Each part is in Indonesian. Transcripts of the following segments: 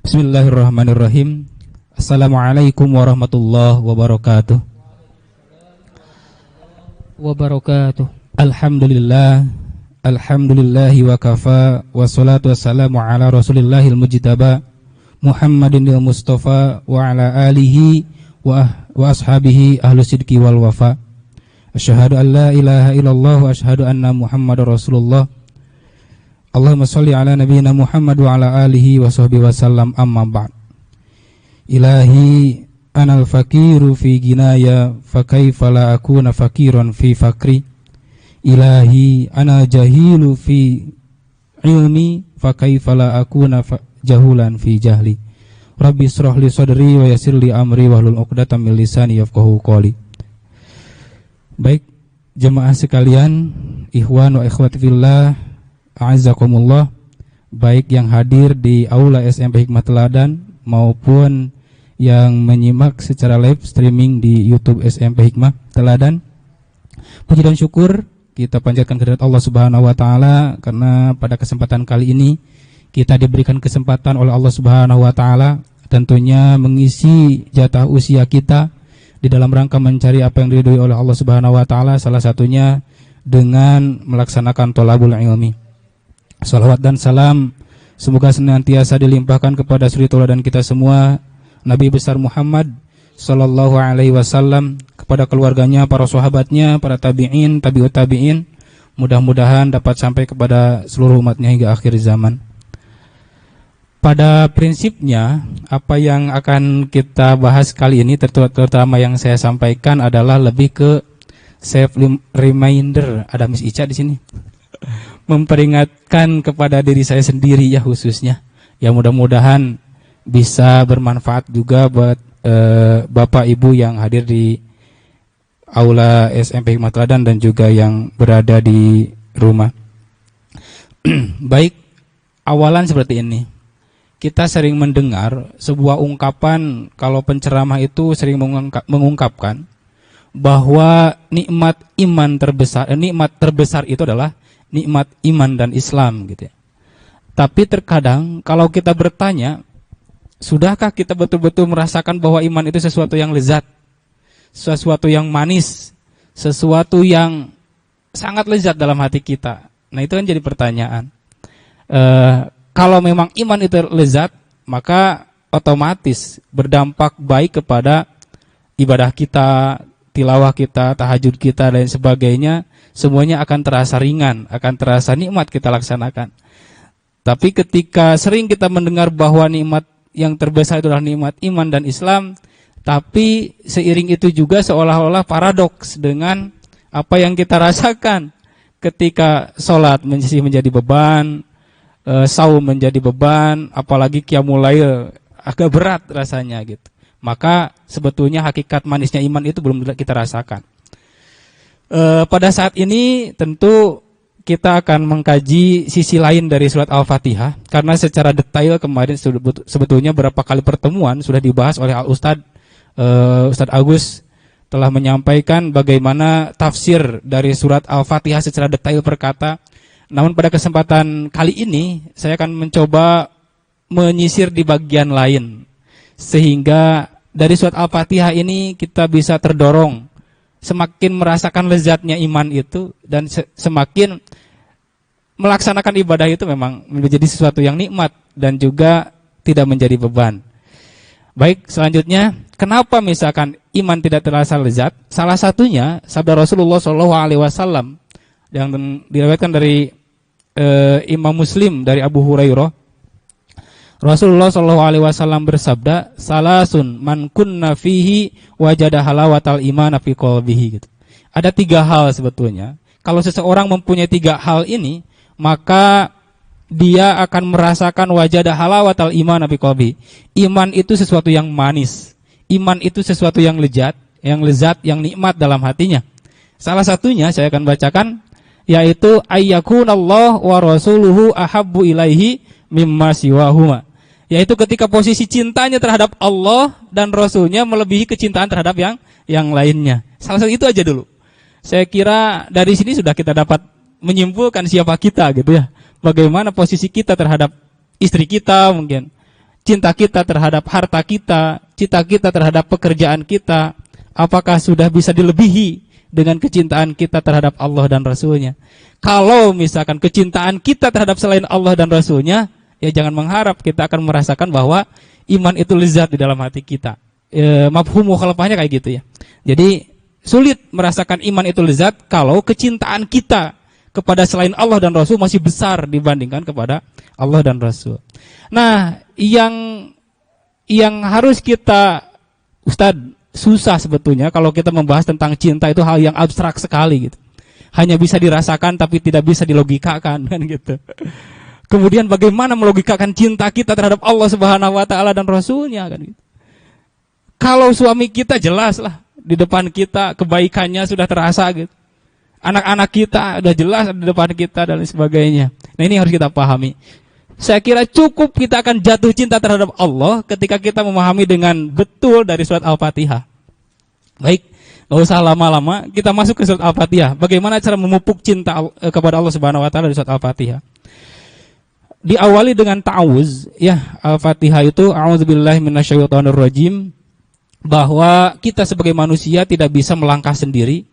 Bismillahirrahmanirrahim. Assalamualaikum warahmatullahi wabarakatuh. Alhamdulillah, alhamdulillahi wa kafa, wassalatu wassalamu ala rasulillahil mujtaba Muhammadinil mustafa wa ala alihi wa ashabihi ahlu sidqi wal wafa. Asyhadu an la ilaha illallah wa asyhadu anna Muhammadar Rasulullah. Allahumma sholli ala nabiyyina Muhammad wa ala alihi wa sahbihi wasallam, amma ba'd. Ilahi anal fakiru fi ginaya fa kaifa la akuna fakiran fi fakri. Ilahi anal jahilu fi ilmi fa kaifa la akuna jahulan fi jahli. Rabbi shrah li sadri wa yassir li amri wahlul 'uqdatam min lisani yafqahu qawli. Baik, jemaah sekalian, ikhwan wa ikhwati fillah, a'azzakumullah, baik yang hadir di Aula SMP Hikmah Teladan maupun yang menyimak secara live streaming di YouTube SMP Hikmah Teladan. Puji dan syukur kita panjatkan kehadirat Allah Subhanahu wa taala karena pada kesempatan kali ini kita diberikan kesempatan oleh Allah Subhanahu wa taala tentunya mengisi jatah usia kita di dalam rangka mencari apa yang diridhoi oleh Allah Subhanahu wa taala, salah satunya dengan melaksanakan thalabul ilmi. Salawat dan salam semoga senantiasa dilimpahkan kepada suri tauladan kita semua, Nabi besar Muhammad sallallahu alaihi wasallam, kepada keluarganya, para sahabatnya, para tabi'in, tabi'ut tabi'in. Mudah-mudahan dapat sampai kepada seluruh umatnya hingga akhir zaman. Pada prinsipnya, apa yang akan kita bahas kali ini, terutama yang saya sampaikan adalah lebih ke self reminder. Ada Miss Ica di sini. Memperingatkan kepada diri saya sendiri ya khususnya. Ya mudah-mudahan bisa bermanfaat juga buat Bapak Ibu yang hadir di Aula SMP Hikmah Teladan dan juga yang berada di rumah. Baik, awalan seperti ini. Kita sering mendengar sebuah ungkapan kalau penceramah itu sering mengungkapkan bahwa nikmat terbesar itu adalah nikmat iman dan Islam gitu ya. Tapi terkadang kalau kita bertanya, sudahkah kita betul-betul merasakan bahwa iman itu sesuatu yang lezat, sesuatu yang manis, sesuatu yang sangat lezat dalam hati kita? Nah, itu kan jadi pertanyaan. Kalau memang iman itu lezat, maka otomatis berdampak baik kepada ibadah kita, tilawah kita, tahajud kita dan sebagainya. Semuanya akan terasa ringan, akan terasa nikmat kita laksanakan. Tapi ketika sering kita mendengar bahwa nikmat yang terbesar itu adalah nikmat iman dan Islam, tapi seiring itu juga seolah-olah paradoks dengan apa yang kita rasakan ketika sholat menjadi beban, saum menjadi beban, apalagi qiyamul lail agak berat rasanya gitu. Maka sebetulnya hakikat manisnya iman itu belum kita rasakan. Pada saat ini tentu kita akan mengkaji sisi lain dari surat Al-Fatihah, karena secara detail kemarin sebetulnya beberapa kali pertemuan sudah dibahas oleh Ustadz Agus telah menyampaikan bagaimana tafsir dari surat Al-Fatihah secara detail per kata. Namun pada kesempatan kali ini saya akan mencoba menyisir di bagian lain, sehingga dari surat Al-Fatihah ini kita bisa terdorong semakin merasakan lezatnya iman itu, dan semakin melaksanakan ibadah itu memang menjadi sesuatu yang nikmat dan juga tidak menjadi beban. Baik, selanjutnya, kenapa misalkan iman tidak terasa lezat? Salah satunya sabda Rasulullah SAW yang diriwayatkan dari Imam Muslim dari Abu Hurairah. Rasulullah SAW bersabda, salasun man kunna fihi wajada halawatal iman fi qalbihi gitu. Ada 3 hal sebetulnya. Kalau seseorang mempunyai 3 hal ini, maka dia akan merasakan wajada halawatal iman fi qalbihi. Iman itu sesuatu yang manis. Iman itu sesuatu yang lezat, yang nikmat dalam hatinya. Salah satunya saya akan bacakan, yaitu ayyakunallahu wa rasuluhu ahabbu ilaihi mimma siwahuma. Yaitu ketika posisi cintanya terhadap Allah dan Rasulnya melebihi kecintaan terhadap yang lainnya. Salah satu itu aja dulu. Saya kira dari sini sudah kita dapat menyimpulkan siapa kita gitu ya. Bagaimana posisi kita terhadap istri kita mungkin. Cinta kita terhadap harta kita, cinta kita terhadap pekerjaan kita, apakah sudah bisa dilebihi dengan kecintaan kita terhadap Allah dan Rasulnya? Kalau misalkan kecintaan kita terhadap selain Allah dan Rasulnya, ya jangan mengharap kita akan merasakan bahwa iman itu lezat di dalam hati kita. Mafhum mukhalafahnya kayak gitu ya. Jadi sulit merasakan iman itu lezat kalau kecintaan kita kepada selain Allah dan Rasul masih besar dibandingkan kepada Allah dan Rasul. Nah, yang harus kita, Ustadz, susah sebetulnya kalau kita membahas tentang cinta itu hal yang abstrak sekali gitu. Hanya bisa dirasakan tapi tidak bisa dilogikakan kan gitu. Kemudian bagaimana melogikakan cinta kita terhadap Allah Subhanahu wa taala dan Rasulnya kan gitu. Kalau suami kita jelas lah di depan kita kebaikannya sudah terasa gitu. Anak-anak kita sudah jelas di depan kita dan sebagainya. Nah, ini harus kita pahami. Saya kira cukup kita akan jatuh cinta terhadap Allah ketika kita memahami dengan betul dari surat Al-Fatihah. Baik, nggak usah lama-lama, kita masuk ke surat Al-Fatihah. Bagaimana cara memupuk cinta kepada Allah Subhanahu wa taala di surat Al-Fatihah? Diawali dengan ta'awuz, ya. Al-Fatihah itu a'udzubillahi minasyaitonirrajim, bahwa kita sebagai manusia tidak bisa melangkah sendiri.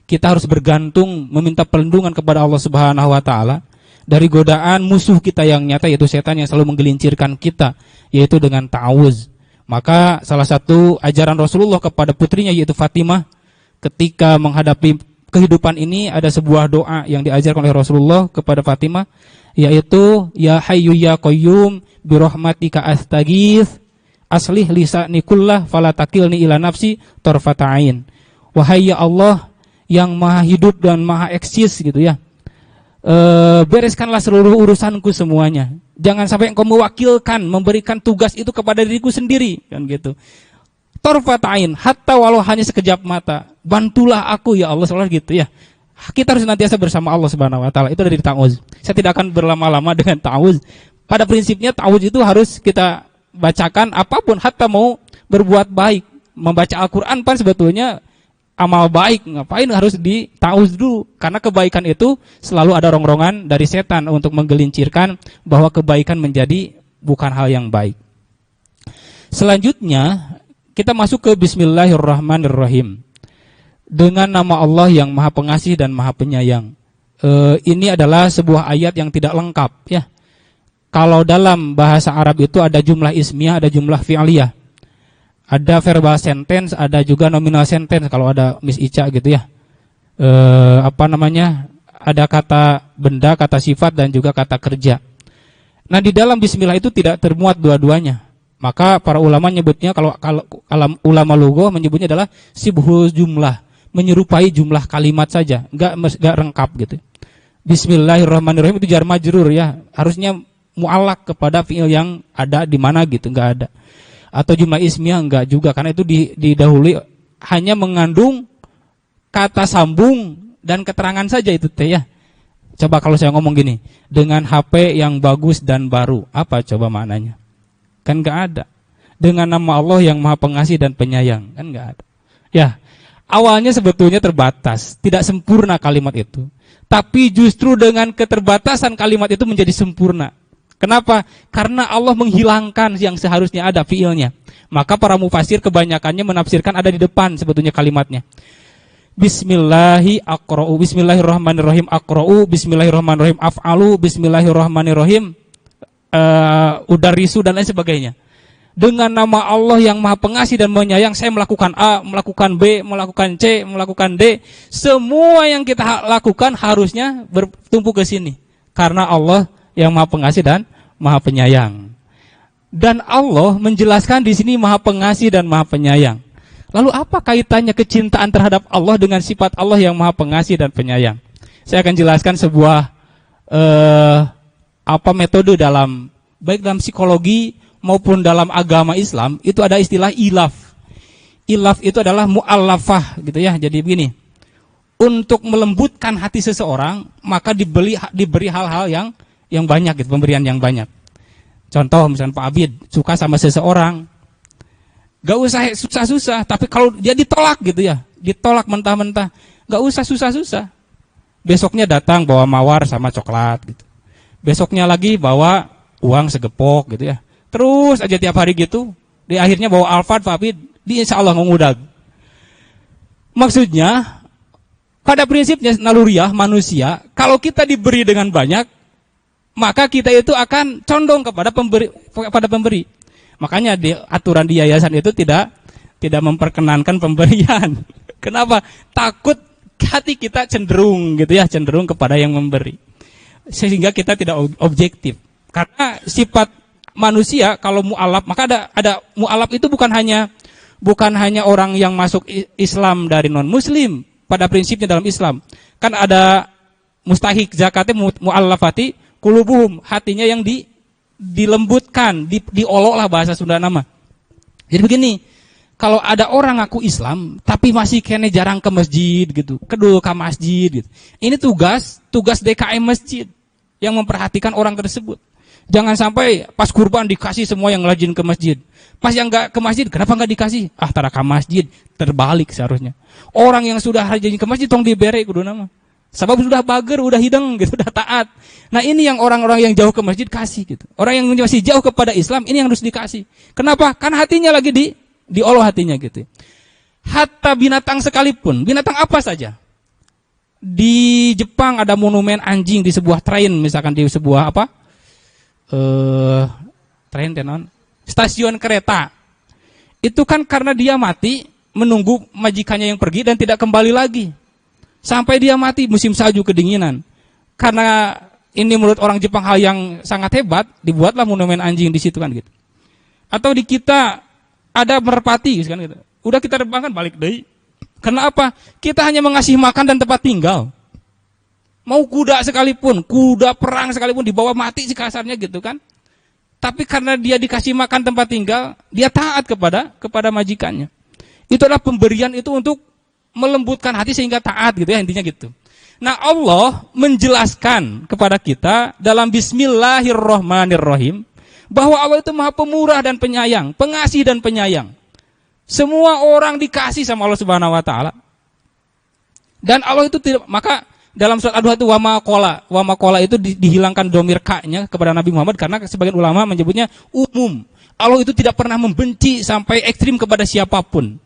Kita harus bergantung meminta perlindungan kepada Allah Subhanahu wa taala dari godaan musuh kita yang nyata, yaitu setan yang selalu menggelincirkan kita, yaitu dengan ta'awuz. Maka salah satu ajaran Rasulullah kepada putrinya yaitu Fatimah, ketika menghadapi kehidupan ini ada sebuah doa yang diajarkan oleh Rasulullah kepada Fatimah, yaitu ya hayyu ya qayyum bi rahmatika astaghits aslih lisani kullah fala takilni ila nafsi tarfata ain. Wahai ya Allah yang maha hidup dan maha eksis gitu ya, bereskanlah seluruh urusanku semuanya. Jangan sampai engkau mewakilkan, memberikan tugas itu kepada diriku sendiri, kan gitu. Tarfatain, hatta walau hanya sekejap mata, bantulah aku ya Allah, selalu gitu ya. Kita harus nantiasa bersama Allah Subhanahu wa taala. Itu dari ta'awuz. Saya tidak akan berlama-lama dengan ta'awuz. Pada prinsipnya ta'awuz itu harus kita bacakan apapun, hatta mau berbuat baik. Membaca Al-Qur'an kan sebetulnya amal baik, ngapain harus dita'awuz dulu? Karena kebaikan itu selalu ada rongrongan dari setan untuk menggelincirkan bahwa kebaikan menjadi bukan hal yang baik. Selanjutnya kita masuk ke Bismillahirrahmanirrahim. Dengan nama Allah yang Maha Pengasih dan Maha Penyayang. Ini adalah sebuah ayat yang tidak lengkap ya. Kalau dalam bahasa Arab itu ada jumlah ismiyah, ada jumlah fi'liyah. Ada verbal sentence, ada juga nominal sentence kalau ada Miss Ica gitu ya. Ada kata benda, kata sifat dan juga kata kerja. Nah, di dalam bismillah itu tidak termuat dua-duanya. Maka para ulama menyebutnya, kalau ulama lugha menyebutnya adalah sibhul jumlah, menyerupai jumlah kalimat saja, enggak lengkap gitu. Bismillahirrahmanirrahim itu jar majrur ya, harusnya mu'allaq kepada fi'il yang ada di mana gitu, enggak ada. Atau jumlah ismiyah enggak juga, karena itu didahului hanya mengandung kata sambung dan keterangan saja itu teh ya. Coba kalau saya ngomong gini, dengan HP yang bagus dan baru, apa coba maknanya? Kan enggak ada. Dengan nama Allah yang Maha Pengasih dan Penyayang, kan enggak ada. Ya, awalnya sebetulnya terbatas, tidak sempurna kalimat itu. Tapi justru dengan keterbatasan kalimat itu menjadi sempurna. Kenapa? Karena Allah menghilangkan yang seharusnya ada fiilnya. Maka para mufasir kebanyakannya menafsirkan ada di depan sebetulnya kalimatnya. Bismillahirrahmanirrahim aqra'u, bismillahirrahmanirrahim af'alu, bismillahirrahmanirrahim udarisu dan lain sebagainya. Dengan nama Allah yang Maha Pengasih dan Penyayang, saya melakukan A, melakukan B, melakukan C, melakukan D. Semua yang kita lakukan harusnya bertumpu ke sini. Karena Allah yang Maha Pengasih dan Maha Penyayang. Dan Allah menjelaskan di sini Maha Pengasih dan Maha Penyayang. Lalu apa kaitannya kecintaan terhadap Allah dengan sifat Allah yang Maha Pengasih dan Penyayang? Saya akan jelaskan sebuah metode baik dalam psikologi maupun dalam agama Islam, itu ada istilah ilaf. Ilaf itu adalah mu'allafah gitu ya. Jadi begini, untuk melembutkan hati seseorang, maka diberi hal-hal yang banyak gitu, pemberian yang banyak. Contoh misalnya Pak Abid suka sama seseorang, gak usah susah-susah, tapi kalau dia ditolak gitu ya, ditolak mentah-mentah, gak usah susah-susah. Besoknya datang bawa mawar sama coklat gitu. Besoknya lagi bawa uang segepok gitu ya. Terus aja tiap hari gitu. Di akhirnya bawa Alphard, Vapid, di insya Allah ngudag. Maksudnya, pada prinsipnya naluriah manusia, kalau kita diberi dengan banyak, maka kita itu akan condong kepada pemberi. Makanya aturan di yayasan itu tidak memperkenankan pemberian. Kenapa? Takut hati kita cenderung gitu ya, cenderung kepada yang memberi. Sehingga kita tidak objektif. Karena sifat manusia kalau mu'alaf, maka ada mu'alaf itu bukan hanya orang yang masuk Islam dari non muslim pada prinsipnya dalam Islam. Kan ada mustahik zakatnya mu'allafati kulubuhum, hatinya yang dilembutkan, diolok lah bahasa Sunda nama. Jadi begini, kalau ada orang ngaku Islam tapi masih kene jarang ke masjid gitu, kedul ke masjid gitu. Ini tugas DKM masjid yang memperhatikan orang tersebut. Jangan sampai pas kurban dikasih semua yang rajin ke masjid. Pas yang enggak ke masjid, kenapa enggak dikasih? Tara ke masjid, terbalik seharusnya. Orang yang sudah rajin ke masjid tong dibere kudu nama. Sebab sudah bager, udah hideng gitu, udah taat. Nah, ini yang orang-orang yang jauh ke masjid kasih gitu. Orang yang masih jauh kepada Islam ini yang harus dikasih. Kenapa? Kan hatinya lagi diolah hatinya gitu. Hatta binatang sekalipun, binatang apa saja. Di Jepang ada monumen anjing di sebuah train, misalkan di sebuah train tenon, stasiun kereta. Itu kan karena dia mati menunggu majikannya yang pergi dan tidak kembali lagi. Sampai dia mati musim salju kedinginan. Karena ini menurut orang Jepang hal yang sangat hebat, dibuatlah monumen anjing di situ kan gitu. Atau di kita ada merpati kan gitu. Udah kita terbangkan balik deui. Karena apa? Kita hanya mengasih makan dan tempat tinggal. Mau kuda sekalipun, kuda perang sekalipun dibawa mati sekasarnya gitu kan. Tapi karena dia dikasih makan tempat tinggal, dia taat kepada majikannya. Itu adalah pemberian itu untuk melembutkan hati sehingga taat gitu ya, intinya gitu. Nah, Allah menjelaskan kepada kita dalam Bismillahirrahmanirrahim bahwa Allah itu Maha Pemurah dan Penyayang, Pengasih dan Penyayang. Semua orang dikasih sama Allah Subhanahu wa taala. Dan Allah itu tidak, maka dalam surat Ad-Duha itu wa ma qala itu dihilangkan domir ka-nya kepada Nabi Muhammad karena sebagian ulama menyebutnya umum. Allah itu tidak pernah membenci sampai ekstrim kepada siapapun.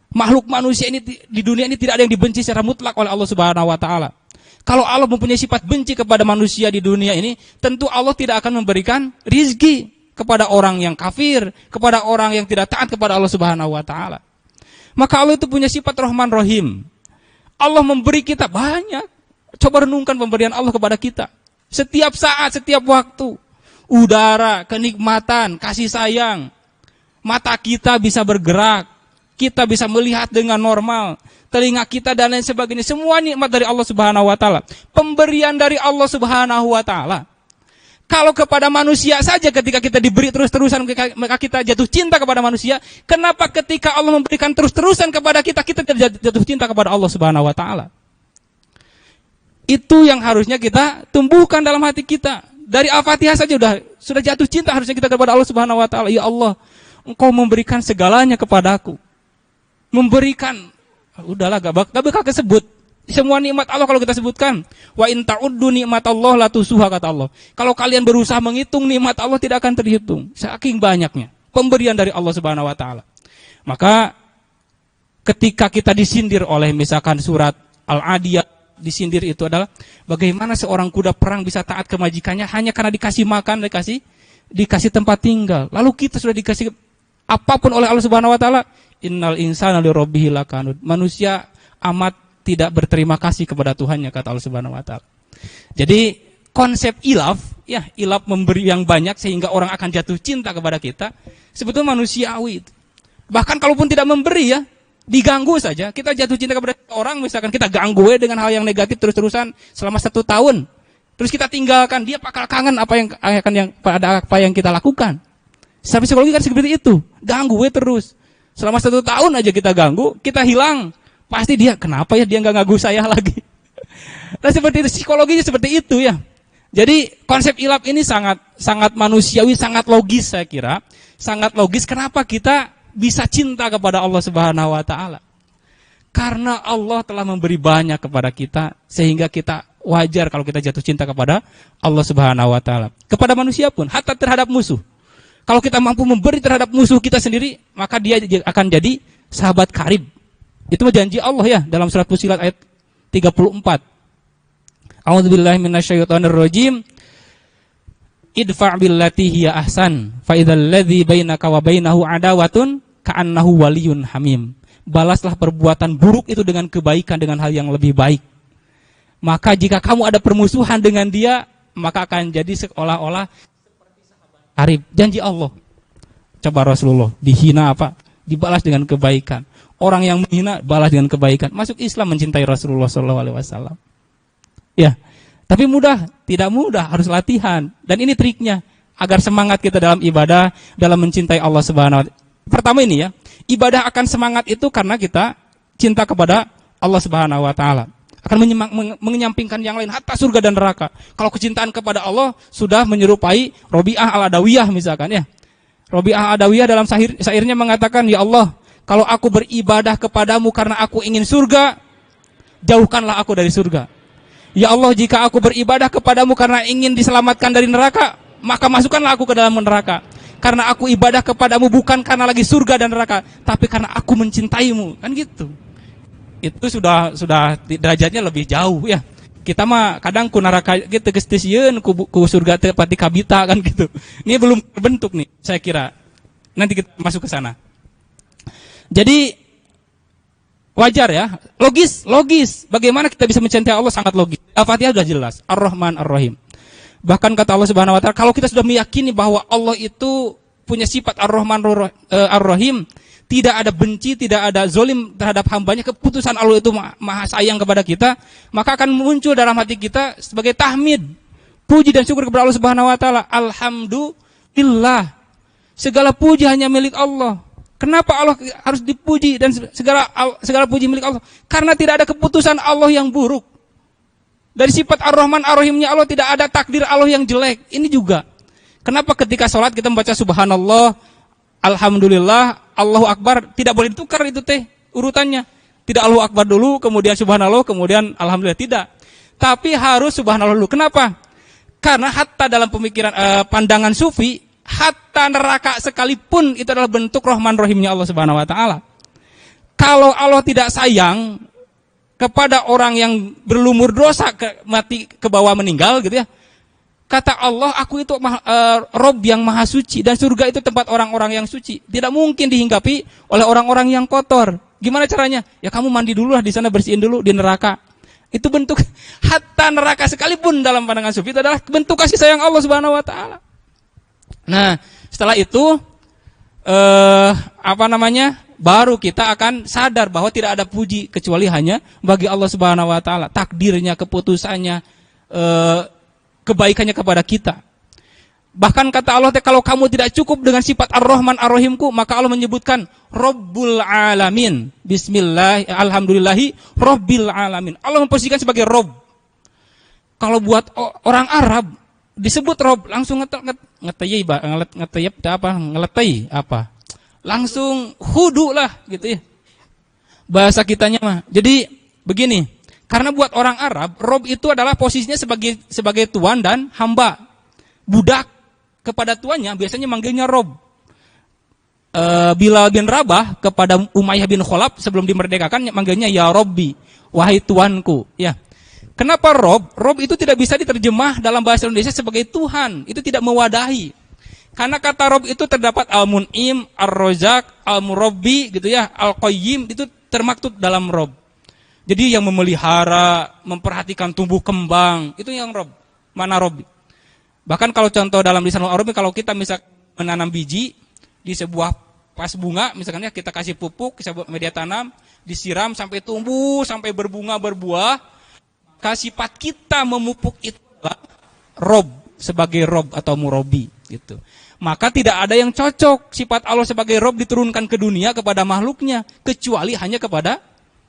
Makhluk manusia ini di dunia ini tidak ada yang dibenci secara mutlak oleh Allah Subhanahu wa taala. Kalau Allah mempunyai sifat benci kepada manusia di dunia ini, tentu Allah tidak akan memberikan rizki kepada orang yang kafir, kepada orang yang tidak taat kepada Allah Subhanahu wa taala. Maka Allah itu punya sifat Rahman Rahim. Allah memberi kita banyak. Coba renungkan pemberian Allah kepada kita. Setiap saat, setiap waktu. Udara, kenikmatan, kasih sayang. Mata kita bisa bergerak. Kita bisa melihat dengan normal, telinga kita dan lain sebagainya. Semua nikmat dari Allah Subhanahu wa taala. Pemberian dari Allah Subhanahu wa taala. Kalau kepada manusia saja ketika kita diberi terus-terusan maka kita jatuh cinta kepada manusia, kenapa ketika Allah memberikan terus-terusan kepada kita jatuh cinta kepada Allah Subhanahu wa taala? Itu yang harusnya kita tumbuhkan dalam hati kita. Dari Al-Fatihah saja sudah jatuh cinta harusnya kita kepada Allah Subhanahu wa taala. Ya Allah, Engkau memberikan segalanya kepadaku. Memberikan, udahlah gak bakal kesebut semua nikmat Allah kalau kita sebutkan. Wa in ta'uddu nikmatallah la tusuha kata Allah. Kalau kalian berusaha menghitung nikmat Allah tidak akan terhitung. Saking banyaknya pemberian dari Allah Subhanahu wa taala. Maka ketika kita disindir oleh misalkan surat Al-Adiyat, disindir itu adalah bagaimana seorang kuda perang bisa taat ke majikannya hanya karena dikasih makan, dikasih tempat tinggal. Lalu kita sudah dikasih apapun oleh Allah Subhanahu wa taala. Innal insana lirabbih lakanud. Manusia amat tidak berterima kasih kepada Tuhannya kata Allah Subhanahu wa taala. Jadi konsep ilaf memberi yang banyak sehingga orang akan jatuh cinta kepada kita, sebetulnya manusiawi itu. Bahkan kalaupun tidak memberi diganggu saja, kita jatuh cinta kepada orang, misalkan kita ganggu dengan hal yang negatif terus-terusan selama 1 tahun. Terus kita tinggalkan, dia bakal kangen apa yang kita lakukan. Secara psikologi kan seperti itu, ganggu terus. Selama 1 tahun aja kita ganggu, kita hilang. Pasti dia, kenapa ya dia nggak ganggu saya lagi? Nah seperti itu, psikologinya seperti itu ya. Jadi konsep ilaf ini sangat manusiawi, sangat logis saya kira. Sangat logis kenapa kita bisa cinta kepada Allah Subhanahu wa taala. Karena Allah telah memberi banyak kepada kita, sehingga kita wajar kalau kita jatuh cinta kepada Allah Subhanahu wa taala. Kepada manusia pun, hatta terhadap musuh. Kalau kita mampu memberi terhadap musuh kita sendiri, maka dia akan jadi sahabat karib. Itu janji Allah ya dalam surat Fussilat ayat 34. A'udzubillahi minasyaitonirrajim. Idfa' billati hiya ahsan fa idzal ladzi bainaka wa bainahu adawatun ka'annahu waliyyun hamim. Balaslah perbuatan buruk itu dengan kebaikan, dengan hal yang lebih baik. Maka jika kamu ada permusuhan dengan dia, maka akan jadi seolah-olah seperti sahabat karib. Janji Allah. Coba Rasulullah dihina apa? Dibalas dengan kebaikan. Orang yang menghina balas dengan kebaikan. Masuk Islam mencintai Rasulullah SAW. Ya. Tapi mudah, tidak mudah, harus latihan. Dan ini triknya agar semangat kita dalam ibadah, dalam mencintai Allah Subhanahu wa taala. Pertama ini ya, ibadah akan semangat itu karena kita cinta kepada Allah Subhanahu wa taala. Akan menyampingkan yang lain, hatta surga dan neraka. Kalau kecintaan kepada Allah sudah menyerupai Robi'ah al-Adawiyah misalkan ya. Robi'ah al-Adawiyah dalam syairnya mengatakan, ya Allah, kalau aku beribadah kepadamu karena aku ingin surga, jauhkanlah aku dari surga. Ya Allah, jika aku beribadah kepadamu karena ingin diselamatkan dari neraka, maka masukkanlah aku ke dalam neraka. Karena aku ibadah kepadamu bukan karena lagi surga dan neraka, tapi karena aku mencintaimu. Kan gitu. Itu sudah derajatnya lebih jauh ya. Kita mah kadang ku neraka gitu gestisian ku surga teh pati kabita kan gitu. Ini belum terbentuk nih, saya kira. Nanti kita masuk ke sana. Jadi wajar ya, logis. Bagaimana kita bisa mencintai Allah sangat logis. Al-Fatihah sudah jelas, Ar-Rahman Ar-Rahim. Bahkan kata Allah Subhanahu wa taala, kalau kita sudah meyakini bahwa Allah itu punya sifat Ar-Rahman Ar-Rahim, tidak ada benci, tidak ada zolim terhadap hambanya, keputusan Allah itu maha sayang kepada kita, maka akan muncul dalam hati kita sebagai tahmid, puji dan syukur kepada Allah Subhanahu wa taala. Alhamdulillah. Segala puji hanya milik Allah. Kenapa Allah harus dipuji dan segala puji milik Allah? Karena tidak ada keputusan Allah yang buruk. Dari sifat Ar-Rahman Ar-Rahimnya Allah tidak ada takdir Allah yang jelek. Ini juga. Kenapa ketika sholat kita membaca Subhanallah, Alhamdulillah, Allahu Akbar, tidak boleh ditukar itu teh urutannya. Tidak Allahu Akbar dulu, kemudian Subhanallah, kemudian Alhamdulillah, tidak. Tapi harus Subhanallah dulu. Kenapa? Karena hatta dalam pemikiran pandangan sufi, hatta neraka sekalipun itu adalah bentuk Rahman Rahimnya Allah Subhanahu wa taala. Kalau Allah tidak sayang kepada orang yang berlumur dosa mati ke bawah meninggal gitu ya. Kata Allah, aku itu Rob yang maha suci dan surga itu tempat orang-orang yang suci. Tidak mungkin dihinggapi oleh orang-orang yang kotor. Gimana caranya? Ya kamu mandi dulu lah di sana, bersihin dulu di neraka. Itu bentuk hatta neraka sekalipun dalam pandangan sufi itu adalah bentuk kasih sayang Allah Subhanahu wa taala. Nah, setelah itu baru kita akan sadar bahwa tidak ada puji kecuali hanya bagi Allah Subhanahu wa taala, takdirnya, keputusannya, kebaikannya kepada kita. Bahkan kata Allah, kalau kamu tidak cukup dengan sifat Ar-Rahman Ar-Rahimku, maka Allah menyebutkan Rabbul Alamin. Bismillah, alhamdulillahi Rabbil Alamin. Allah memposisikan sebagai Rabb. Kalau buat orang Arab disebut Rob, langsung ngetei apa? Langsung hudu lah gitu ya. Bahasa kitanya mah. Jadi begini, karena buat orang Arab, Rob itu adalah posisinya sebagai tuan dan hamba. Budak kepada tuannya biasanya manggilnya Rob. Bilal bin Rabah kepada Umayyah bin Khalaf sebelum dimerdekakan manggilnya ya Robbi, wahai tuanku, ya. Kenapa Rob? Rob itu tidak bisa diterjemah dalam bahasa Indonesia sebagai Tuhan. Itu tidak mewadahi. Karena kata Rob itu terdapat Al-Mun'im, Ar-Rozak, Al-Murabbi, gitu ya, Al-Qayyim, itu termaktub dalam Rob. Jadi yang memelihara, memperhatikan tumbuh kembang, itu yang Rob. Mana Rob? Bahkan kalau contoh dalam lisan Arabi, kalau kita misal menanam biji di sebuah pas bunga, misalkan ya kita kasih pupuk, media tanam, disiram sampai tumbuh, sampai berbunga, berbuah, sifat kita memupuk itu Rob, sebagai Rob atau Murabi gitu. Maka tidak ada yang cocok sifat Allah sebagai Rob diturunkan ke dunia kepada makhluknya, kecuali hanya kepada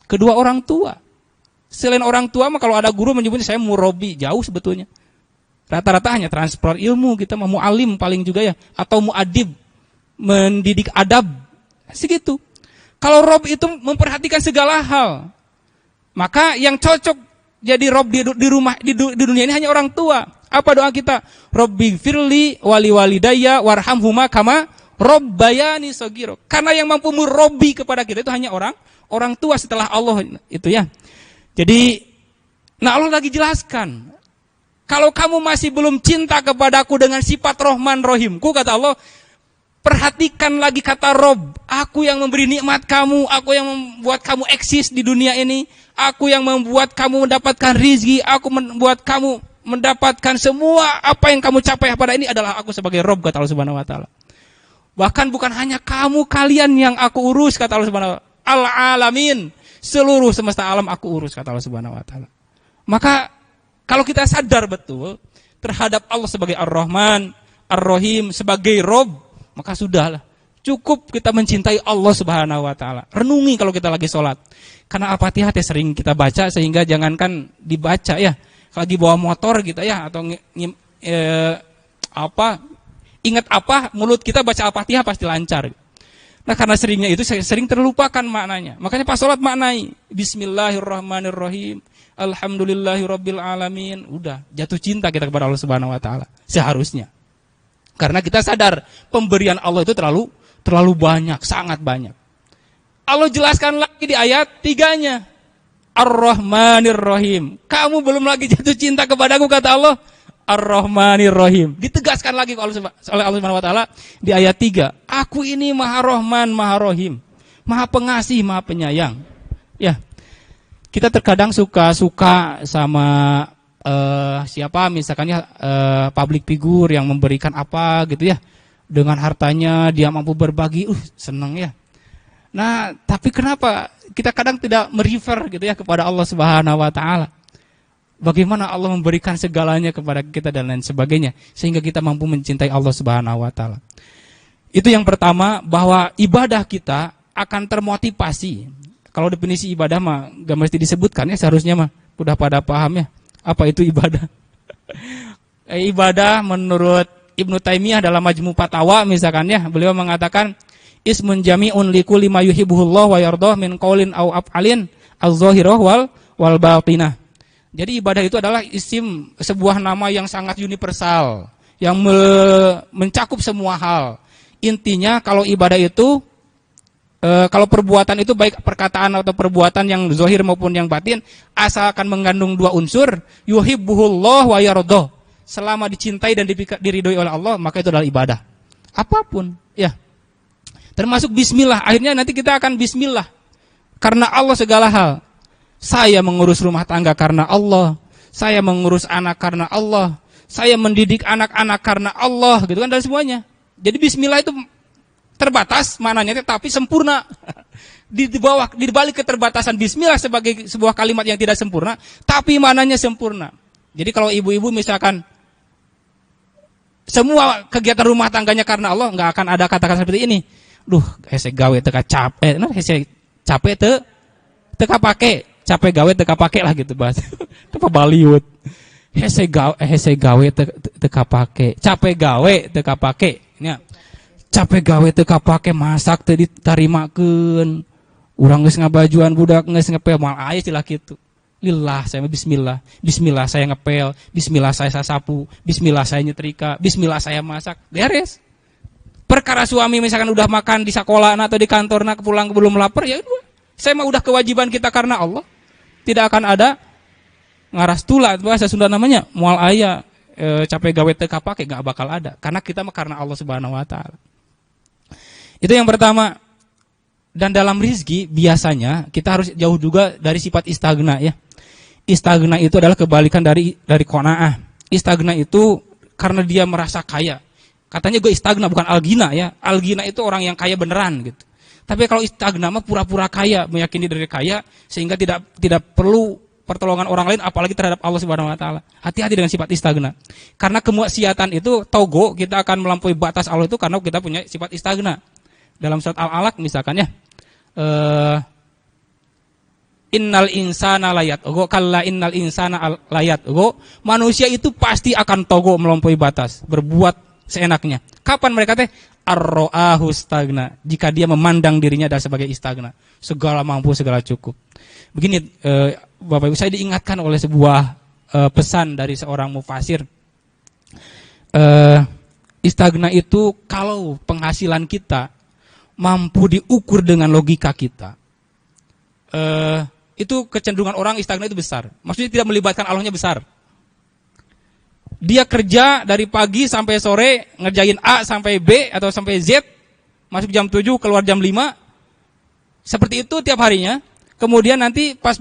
kedua orang tua. Selain orang tua mah kalau ada guru menyebutnya saya Murabi, jauh sebetulnya. Rata-rata hanya transfer ilmu, kita mau mu'alim paling juga ya, atau mu'adib, mendidik adab, segitu. Kalau Rob itu memperhatikan segala hal, maka yang cocok jadi Rob di rumah di dunia ini hanya orang tua. Apa doa kita? Rabbighfirli wali walidayya warhamhuma kama rabbayani shaghira. Karena yang mampu merobbi kepada kita itu hanya orang tua setelah Allah itu ya. Jadi, nah Allah lagi jelaskan. Kalau kamu masih belum cinta kepadaku dengan sifat Rahman Rahimku, kata Allah, perhatikan lagi kata Rob. Aku yang memberi nikmat kamu, aku yang membuat kamu eksis di dunia ini, aku yang membuat kamu mendapatkan rizki, aku membuat kamu mendapatkan semua apa yang kamu capai pada ini adalah aku sebagai Rob, kata Allah Subhanahu Wa Taala. Bahkan bukan hanya kamu, kalian yang aku urus, kata Allah Subhanahu Wa Taala. Al-alamin, seluruh semesta alam aku urus, kata Allah Subhanahu Wa Taala. Maka kalau kita sadar betul terhadap Allah sebagai Ar-Rahman, Ar-Rahim, sebagai Rob, maka sudahlah. Cukup kita mencintai Allah Subhanahu Wa Taala. Renungi kalau kita lagi sholat. Karena Al-Fatihah sering kita baca sehingga jangankan dibaca ya. Lagi bawa motor gitu ya atau ingat apa, mulut kita baca Al-Fatihah pasti lancar. Nah karena seringnya itu sering terlupakan maknanya. Makanya pas sholat maknai Bismillahirrahmanirrahim, Alhamdulillahirabbil alamin. Udah jatuh cinta kita kepada Allah Subhanahu Wa Taala. Seharusnya. Karena kita sadar pemberian Allah itu terlalu banyak, sangat banyak. Allah jelaskan lagi di ayat 3-nya. Ar-Rahmanir-Rahim. Kamu belum lagi jatuh cinta kepadaku, kata Allah. Ar-Rahmanir-Rahim. Ditegaskan lagi oleh Allah Subhanahu Wa Taala di ayat 3. Aku ini Maha Rahman, Maha Rahim. Maha Pengasih, Maha Penyayang. Ya. Kita terkadang suka sama siapa misalkannya public figure yang memberikan apa gitu ya. Dengan hartanya dia mampu berbagi, senang ya. Nah, tapi kenapa kita kadang tidak merefer gitu ya kepada Allah Subhanahu Wa Taala? Bagaimana Allah memberikan segalanya kepada kita dan lain sebagainya sehingga kita mampu mencintai Allah Subhanahu Wa Taala. Itu yang pertama, bahwa ibadah kita akan termotivasi. Kalau definisi ibadah mah gak mesti disebutkan ya, seharusnya mah udah pada paham ya apa itu ibadah. Ibadah menurut Ibnu Taimiyah dalam Majmu' Fatawa misalkan ya, beliau mengatakan ismun jami'un likulli ma yuhibbuhullah wa yardah min qaulin aw af'alin az-zahirah wal batinah. Jadi ibadah itu adalah isim, sebuah nama yang sangat universal, yang mencakup semua hal. Intinya kalau ibadah itu kalau perbuatan itu baik perkataan atau perbuatan yang zahir maupun yang batin, asalkan mengandung dua unsur, yuhibbuhullah wa yardah. Selama dicintai dan diridhoi oleh Allah, maka itu adalah ibadah. Apapun, ya. Termasuk bismillah. Akhirnya nanti kita akan bismillah. Karena Allah segala hal. Saya mengurus rumah tangga karena Allah. Saya mengurus anak karena Allah. Saya mendidik anak-anak karena Allah, gitu kan, dan semuanya. Jadi bismillah itu terbatas maknanya, tapi sempurna. Di balik keterbatasan bismillah sebagai sebuah kalimat yang tidak sempurna, tapi maknanya sempurna. Jadi kalau ibu-ibu misalkan semua kegiatan rumah tangganya karena Allah, nggak akan ada kata-kata seperti ini. Duh, hese gawe teka capek, nah hese capek teka pake, capek gawe teka pake lah gitu bahasa. Itu Baliut. Hese gawe teka pake, capek gawe teka pake. Nya. Capek gawe teka pake, masak teu ditarimakeun. Urang geus ngabajuan budak geus ngepel moal aya istilah kitu. Lillah, saya bismillah. Bismillah saya ngepel, bismillah saya sasapu, bismillah saya nyetrika, bismillah saya masak. Beres. Perkara suami misalkan udah makan di sekolah atau di kantor pulang belum lapar, ya udah. Saya mah udah kewajiban kita karena Allah. Tidak akan ada ngaras tula, bahasa Sunda namanya, moal aya capek gawe teu kapake, enggak bakal ada. Karena kita mah karena Allah Subhanahu Wa Taala. Itu yang pertama. Dan dalam rizki biasanya kita harus jauh juga dari sifat istagna ya. Istagna itu adalah kebalikan dari qanaah. Istagna itu karena dia merasa kaya. Katanya gue istagna, bukan algina ya. Algina itu orang yang kaya beneran gitu. Tapi kalau istagna mah pura-pura kaya, meyakini diri kaya sehingga tidak perlu pertolongan orang lain apalagi terhadap Allah Subhanahu Wa Taala. Hati-hati dengan sifat istagna. Karena kemaksiatan itu togo, kita akan melampaui batas Allah itu karena kita punya sifat istagna. Dalam surat Al-Alaq misalkan ya. Innal insana layat ogo kalla innal insana layat ogo, manusia itu pasti akan togo melampaui batas, berbuat seenaknya. Kapan mereka teh ar-ra'ahu stagna, jika dia memandang dirinya adalah sebagai istagna, segala mampu, segala cukup. Begini Bapak Ibu, saya diingatkan oleh sebuah pesan dari seorang mufasir Istagna itu kalau penghasilan kita mampu diukur dengan logika kita, itu kecenderungan orang istagna itu besar. Maksudnya tidak melibatkan Allahnya besar. Dia kerja dari pagi sampai sore, ngerjain A sampai B atau sampai Z, masuk jam 7, keluar jam 5. Seperti itu tiap harinya. Kemudian nanti pas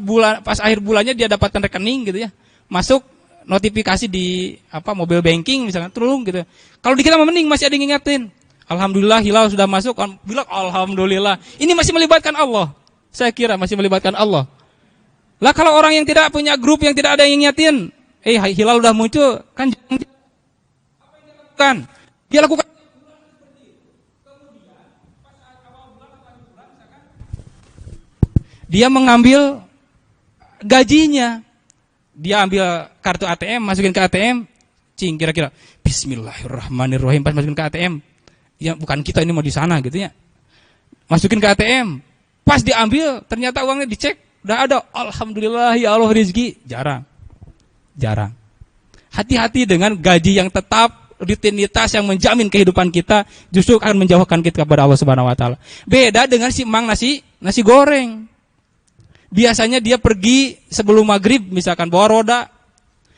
akhir bulannya dia dapatkan rekening gitu ya. Masuk notifikasi di mobile banking misalnya, terus gitu. Kalau di kita mending masih ada yang ngingetin. Alhamdulillah hilal sudah masuk, bilang alhamdulillah. Ini masih melibatkan Allah. Saya kira masih melibatkan Allah. Lah kalau orang yang tidak punya grup, yang tidak ada yang ngingetin, hilal udah muncul, kan apa yang dia lakukan? Dia lakukan dia mengambil gajinya. Dia ambil kartu ATM, masukin ke ATM, kira-kira bismillahirrahmanirrahim, pas masukin ke ATM. Ya bukan kita ini mau di sana gitu ya. Masukin ke ATM, pas diambil ternyata uangnya dicek, udah ada, alhamdulillah ya Allah rezeki. Jarang. Hati-hati dengan gaji yang tetap, rutinitas yang menjamin kehidupan kita, justru akan menjauhkan kita kepada Allah Subhanahu wa taala. Beda dengan si mang nasi goreng. Biasanya dia pergi sebelum maghrib, misalkan bawa roda,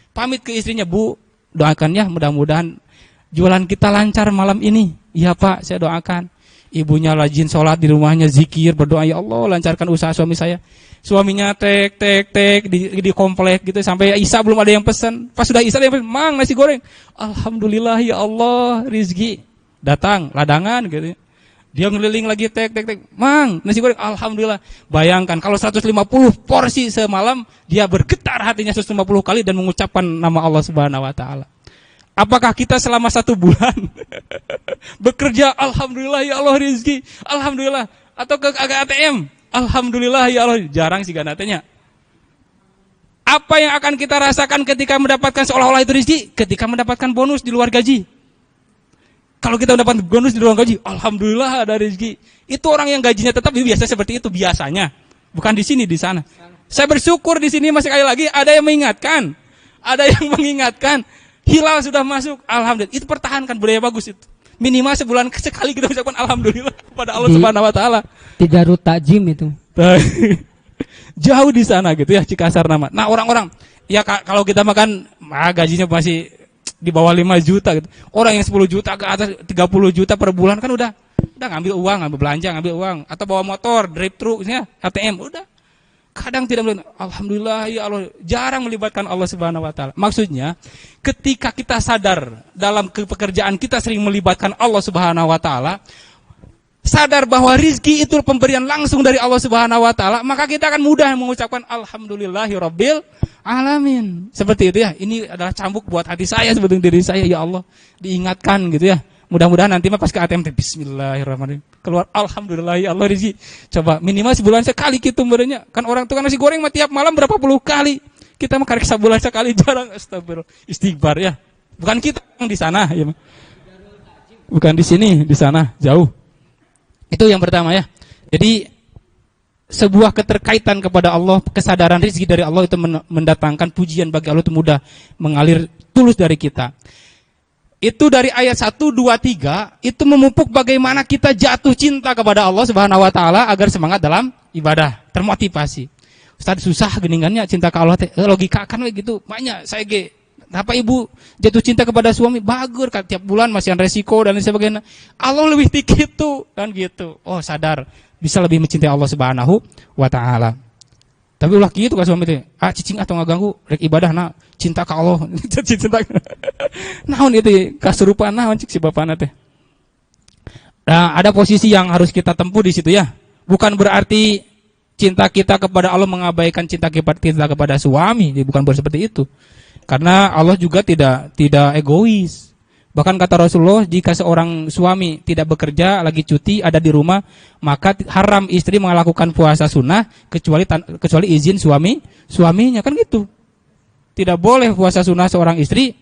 pamit ke istrinya, Bu, doakan ya mudah-mudahan jualan kita lancar malam ini. Iya Pak, saya doakan. Ibunya rajin sholat di rumahnya, zikir, berdoa, ya Allah lancarkan usaha suami saya. Suaminya tek di komplek gitu sampai Isya belum ada yang pesan. Pas sudah Isya dia pesan, mang nasi goreng. Alhamdulillah ya Allah, rizki datang, ladangan gitu. Dia ngeliling lagi tek, mang nasi goreng, alhamdulillah. Bayangkan kalau 150 porsi semalam, dia bergetar hatinya 150 kali dan mengucapkan nama Allah Subhanahu wa taala. Apakah kita selama 1 bulan bekerja, alhamdulillah ya Allah rizki, alhamdulillah, atau ke ATM, alhamdulillah ya Allah, jarang sih ganatnya. Apa yang akan kita rasakan ketika mendapatkan seolah-olah itu rizki? Ketika mendapatkan bonus di luar gaji. Kalau kita mendapat bonus di luar gaji, alhamdulillah ada rezeki. Itu orang yang gajinya tetap biasa seperti itu biasanya. Bukan di sini, di sana. Saya bersyukur di sini masih kali lagi ada yang mengingatkan. Ada yang mengingatkan. Hilal sudah masuk, alhamdulillah. Itu pertahankan, budaya bagus itu. Minimal sebulan sekali kita ucapkan alhamdulillah kepada Allah Subhanahu wa taala. Di Darut Takjim itu. Jauh di sana gitu ya, Cikasar nama. Nah, orang-orang ya kalau kita makan gajinya masih di bawah 5 juta gitu. Orang yang 10 juta ke atas 30 juta per bulan kan udah ngambil uang, ngambil belanja, ngambil uang, atau bawa motor, drive thru ya, ATM udah. Kadang tidak melihat, alhamdulillah ya Allah, jarang melibatkan Allah Subhanahu wa taala. Maksudnya, ketika kita sadar dalam pekerjaan kita sering melibatkan Allah Subhanahu wa taala, sadar bahwa rizki itu pemberian langsung dari Allah Subhanahu wa taala, maka kita akan mudah mengucapkan alhamdulillahirabbil alamin. Seperti itu ya. Ini adalah cambuk buat hati saya, sebetulnya diri saya, ya Allah, diingatkan gitu ya. Mudah-mudahan nanti pas ke ATM bismillahirrahmanirrahim, keluar alhamdulillah ya Allah rizki. Coba minimal sebulan sekali gitu merenya. Kan orang tukang nasi goreng mah tiap malam berapa puluh kali. Kita mah karek sebulan sekali jarang, astagfirullah. Istighfar ya. Bukan kita yang di sana ya. Bukan di sini, di sana, jauh. Itu yang pertama ya. Jadi sebuah keterkaitan kepada Allah, kesadaran rezeki dari Allah itu mendatangkan pujian bagi Allah, itu mudah mengalir tulus dari kita. Itu dari ayat 1, 2, 3 itu memupuk bagaimana kita jatuh cinta kepada Allah Subhanahu wa taala agar semangat dalam ibadah, termotivasi. Ustaz susah geningannya cinta ke Allah teh. Logika kan gitu. Makanya saya apa ibu jatuh cinta kepada suami bagus kan tiap bulan masih ada resiko dan lain sebagainya. Allah lebih dikit tuh kan gitu. Oh, sadar bisa lebih mencintai Allah Subhanahu wa taala. Tapi ulah gitu kan suami teh. Cicing atau ngaganggu rek ibadah na cinta ka Allah. Cinta. Naon itu kasurupaan naon cik si bapana teh. Nah, ada posisi yang harus kita tempuh di situ ya. Bukan berarti cinta kita kepada Allah mengabaikan cinta kita kepada suami, bukan seperti itu. Karena Allah juga tidak egois. Bahkan kata Rasulullah, jika seorang suami tidak bekerja, lagi cuti, ada di rumah, maka haram istri melakukan puasa sunnah kecuali izin suaminya, kan gitu. Tidak boleh puasa sunnah seorang istri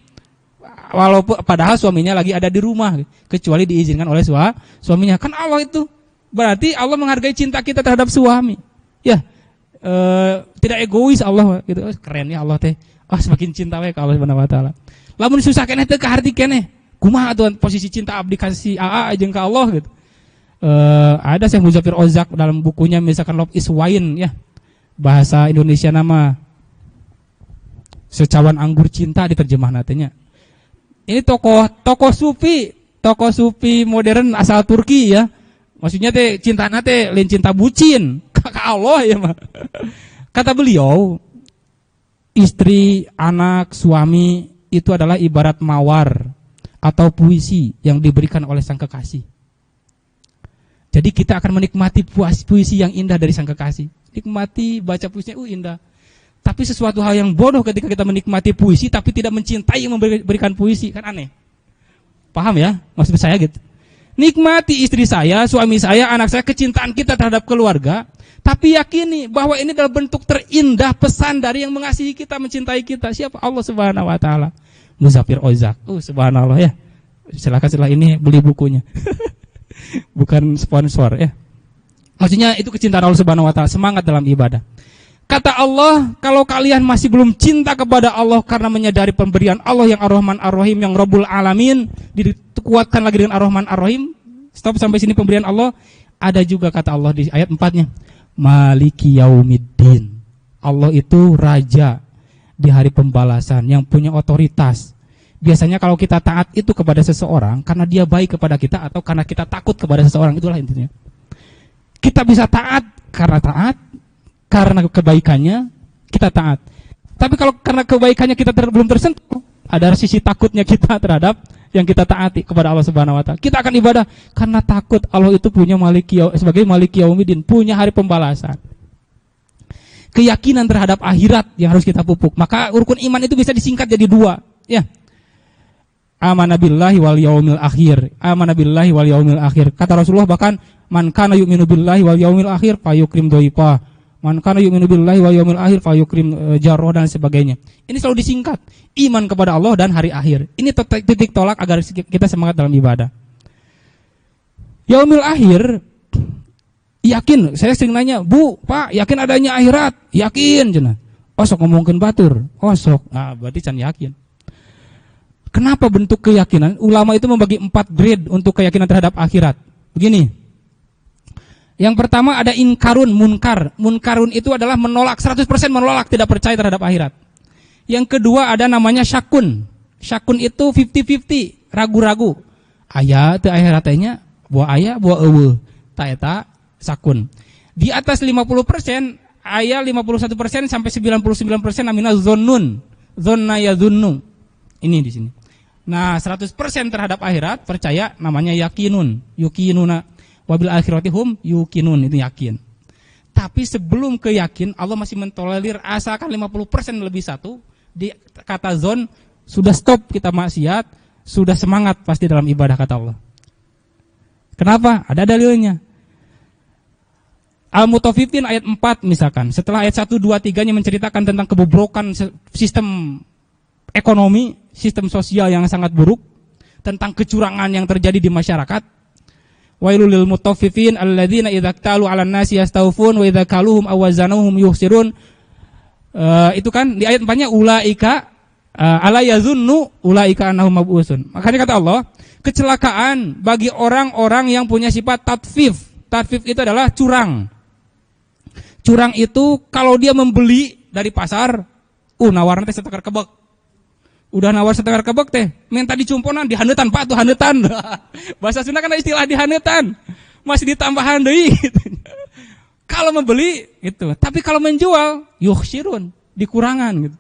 walaupun padahal suaminya lagi ada di rumah, kecuali diizinkan oleh suaminya. Kan Allah itu berarti Allah menghargai cinta kita terhadap suami. Ya, tidak egois Allah gitu. Keren ya Allah teh. Semakin cinta we ka Allah Subhanahu wa taala. Lamun susah keneh teh ka harti keneh. Kumaha tuh posisi cinta abdi kasih AA jeung ka Allah gitu. Ada Syekh Muzafir Ozak dalam bukunya misalkan Love is Wine ya. Bahasa Indonesia nama secawan anggur cinta diterjemah nantinya. Ini tokoh sufi modern asal Turki ya. Maksudnya teh cintana teh lain cinta bucin ka Allah ya mah. Kata beliau, istri, anak, suami itu adalah ibarat mawar atau puisi yang diberikan oleh sang kekasih. Jadi kita akan menikmati puisi yang indah dari sang kekasih. Nikmati baca puisinya, indah. Tapi sesuatu hal yang bodoh ketika kita menikmati puisi tapi tidak mencintai yang memberikan puisi, kan aneh. Paham ya? Maksud saya gitu. Nikmati istri saya, suami saya, anak saya, kecintaan kita terhadap keluarga, tapi yakini bahwa ini adalah bentuk terindah pesan dari yang mengasihi kita, mencintai kita. Siapa? Allah Subhanahu wa taala. Muzafir Ozak. Subhanallah ya. Silakan setelah ini beli bukunya. Bukan sponsor ya. Maksudnya itu kecintaan Allah Subhanahu wa taala, semangat dalam ibadah. Kata Allah, kalau kalian masih belum cinta kepada Allah karena menyadari pemberian Allah yang Ar-Rahman Ar-Rahim, yang Rabbul Alamin, dikuatkan lagi dengan Ar-Rahman Ar-Rahim. Stop sampai sini pemberian Allah. Ada juga kata Allah di ayat 4-nya, Maliki Yaumiddin. Allah itu raja di hari pembalasan yang punya otoritas. Biasanya kalau kita taat itu kepada seseorang karena dia baik kepada kita atau karena kita takut kepada seseorang, itulah intinya. Kita bisa taat karena kebaikannya kita taat. Tapi kalau karena kebaikannya kita belum tersentuh, ada sisi takutnya kita terhadap yang kita taati kepada Allah Subhanahu wa taala. Kita akan ibadah karena takut Allah itu punya sebagai Maliki Yaumiddin, punya hari pembalasan. Keyakinan terhadap akhirat yang harus kita pupuk. Maka rukun iman itu bisa disingkat jadi 2, ya. Amana billahi wal yaumil akhir. Amana billahi wal yaumil akhir. Kata Rasulullah bahkan, man kana yu'minu billahi wal yaumil akhir fayukrim dhaifah. Man kana yu'minu billahi wal yaumil akhir fayukrim jarrah, dan sebagainya. Ini selalu disingkat, iman kepada Allah dan hari akhir. Ini titik tolak agar kita semangat dalam ibadah. Yaumil akhir, yakin. Saya sering nanya, Bu, Pak, yakin adanya akhirat? Yakin cenah. Sok ngomongkeun batur. Sok. Nah, berarti can yakin. Kenapa bentuk keyakinan? Ulama itu membagi 4 grade untuk keyakinan terhadap akhirat. Begini. Yang pertama ada inkarun, munkar. Munkarun itu adalah menolak, 100% menolak, tidak percaya terhadap akhirat. Yang kedua ada namanya syakun. Syakun itu 50-50, ragu-ragu. Aya teu akhiratnya, buah aya, buah eueuh. Ta eta sakun. Di atas 50%, aya 51% sampai 99% namina zonnun. Zonna yazunnu. Ini di sini. Nah, 100% terhadap akhirat percaya namanya yakinun, yukinuna. Wabil akhirati hum yukinun, itu yakin. Tapi sebelum ke yakin, Allah masih mentolerir asalkan 50% lebih satu. Di kata zon, sudah stop kita maksiat, sudah semangat pasti dalam ibadah kata Allah. Kenapa? Ada dalilnya. Al-Mutaffifin ayat 4 misalkan. Setelah ayat 1, 2, 3-nya menceritakan tentang kebobrokan sistem ekonomi, sistem sosial yang sangat buruk, tentang kecurangan yang terjadi di masyarakat. Wailul lil mutaffifin alladzina idza iktalu 'alan nasi yastawfun wa idza kaluhum aw wazanuhum yukhsirun. Itu kan di ayat 4-nya ulaika ala yazunnu ulaika annahum mab'usun. Makanya kata Allah, kecelakaan bagi orang-orang yang punya sifat tatfif. Tatfif itu adalah curang. Curang itu kalau dia membeli dari pasar, nawarna teh setekar kebek. Udah nawar setekar kebek teh, minta dicumponan, dihaneutan Pak tuh haneutan. Bahasa Sunda kan ada istilah dihaneutan. Masih ditambahan deui gitu. Kalau membeli gitu, tapi kalau menjual yukhsirun, dikurangan gitu.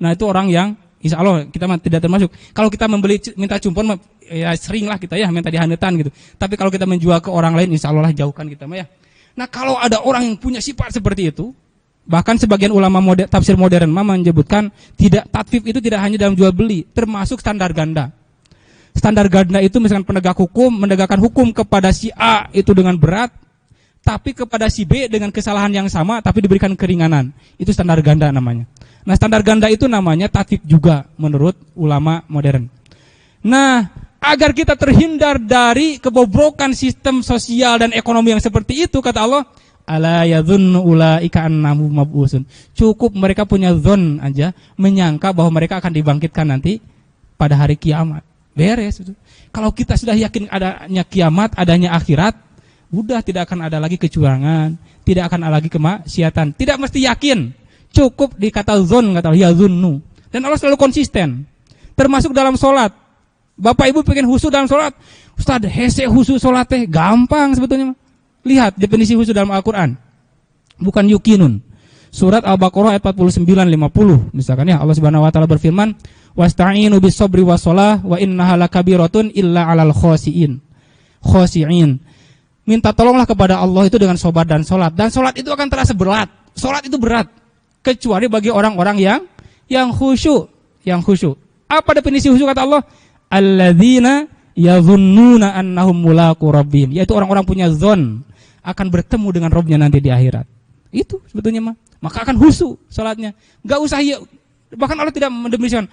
Nah, itu orang yang insya Allah kita tidak termasuk. Kalau kita membeli minta cumpon ya sering lah kita ya minta dihaneutan gitu. Tapi kalau kita menjual ke orang lain insya Allah jauhkan kita mah ya. Nah, kalau ada orang yang punya sifat seperti itu, bahkan sebagian ulama tafsir modern menyebutkan tidak tatfif itu tidak hanya dalam jual beli, termasuk standar ganda. Standar ganda itu misalkan penegak hukum menegakkan hukum kepada si A itu dengan berat, tapi kepada si B dengan kesalahan yang sama tapi diberikan keringanan. Itu standar ganda namanya. Nah, standar ganda itu namanya tatfif juga menurut ulama modern. Nah, agar kita terhindar dari kebobrokan sistem sosial dan ekonomi yang seperti itu, kata Allah, ala yadhunnu ulaika annahum mab'usun. Cukup mereka punya zon aja, menyangka bahwa mereka akan dibangkitkan nanti pada hari kiamat. beres. Kalau kita sudah yakin adanya kiamat, adanya akhirat, udah tidak akan ada lagi kecurangan, tidak akan ada lagi kemaksiatan. Tidak mesti yakin, cukup di kata zon, kata ya zunnu. Dan Allah selalu konsisten. Termasuk dalam sholat. Bapak Ibu pengen khusyuk dalam sholat, Ustaz, hese khusyuk sholat teh gampang sebetulnya. Lihat definisi khusyuk dalam Al-Quran. Bukan yukinun. Surat Al-Baqarah ayat 49-50. Misalkan ya Allah Subhanahu wa taala berfirman, "Wasta'inu bis-sabri was-shalah wa innaha lakabiratun illa 'alal khashiin." Khashiin. Minta tolonglah kepada Allah itu dengan sabar dan salat. Dan salat itu akan terasa berat. Salat itu berat kecuali bagi orang-orang yang khusyuk, Apa definisi khusyuk kata Allah? Alladzina yadhunnuna annahum mulaqu rabbihim, yaitu orang-orang punya zon akan bertemu dengan Rabbnya nanti di akhirat. Itu sebetulnya maka akan khusyuk salatnya. Enggak usah bahkan Allah tidak mendefinisikan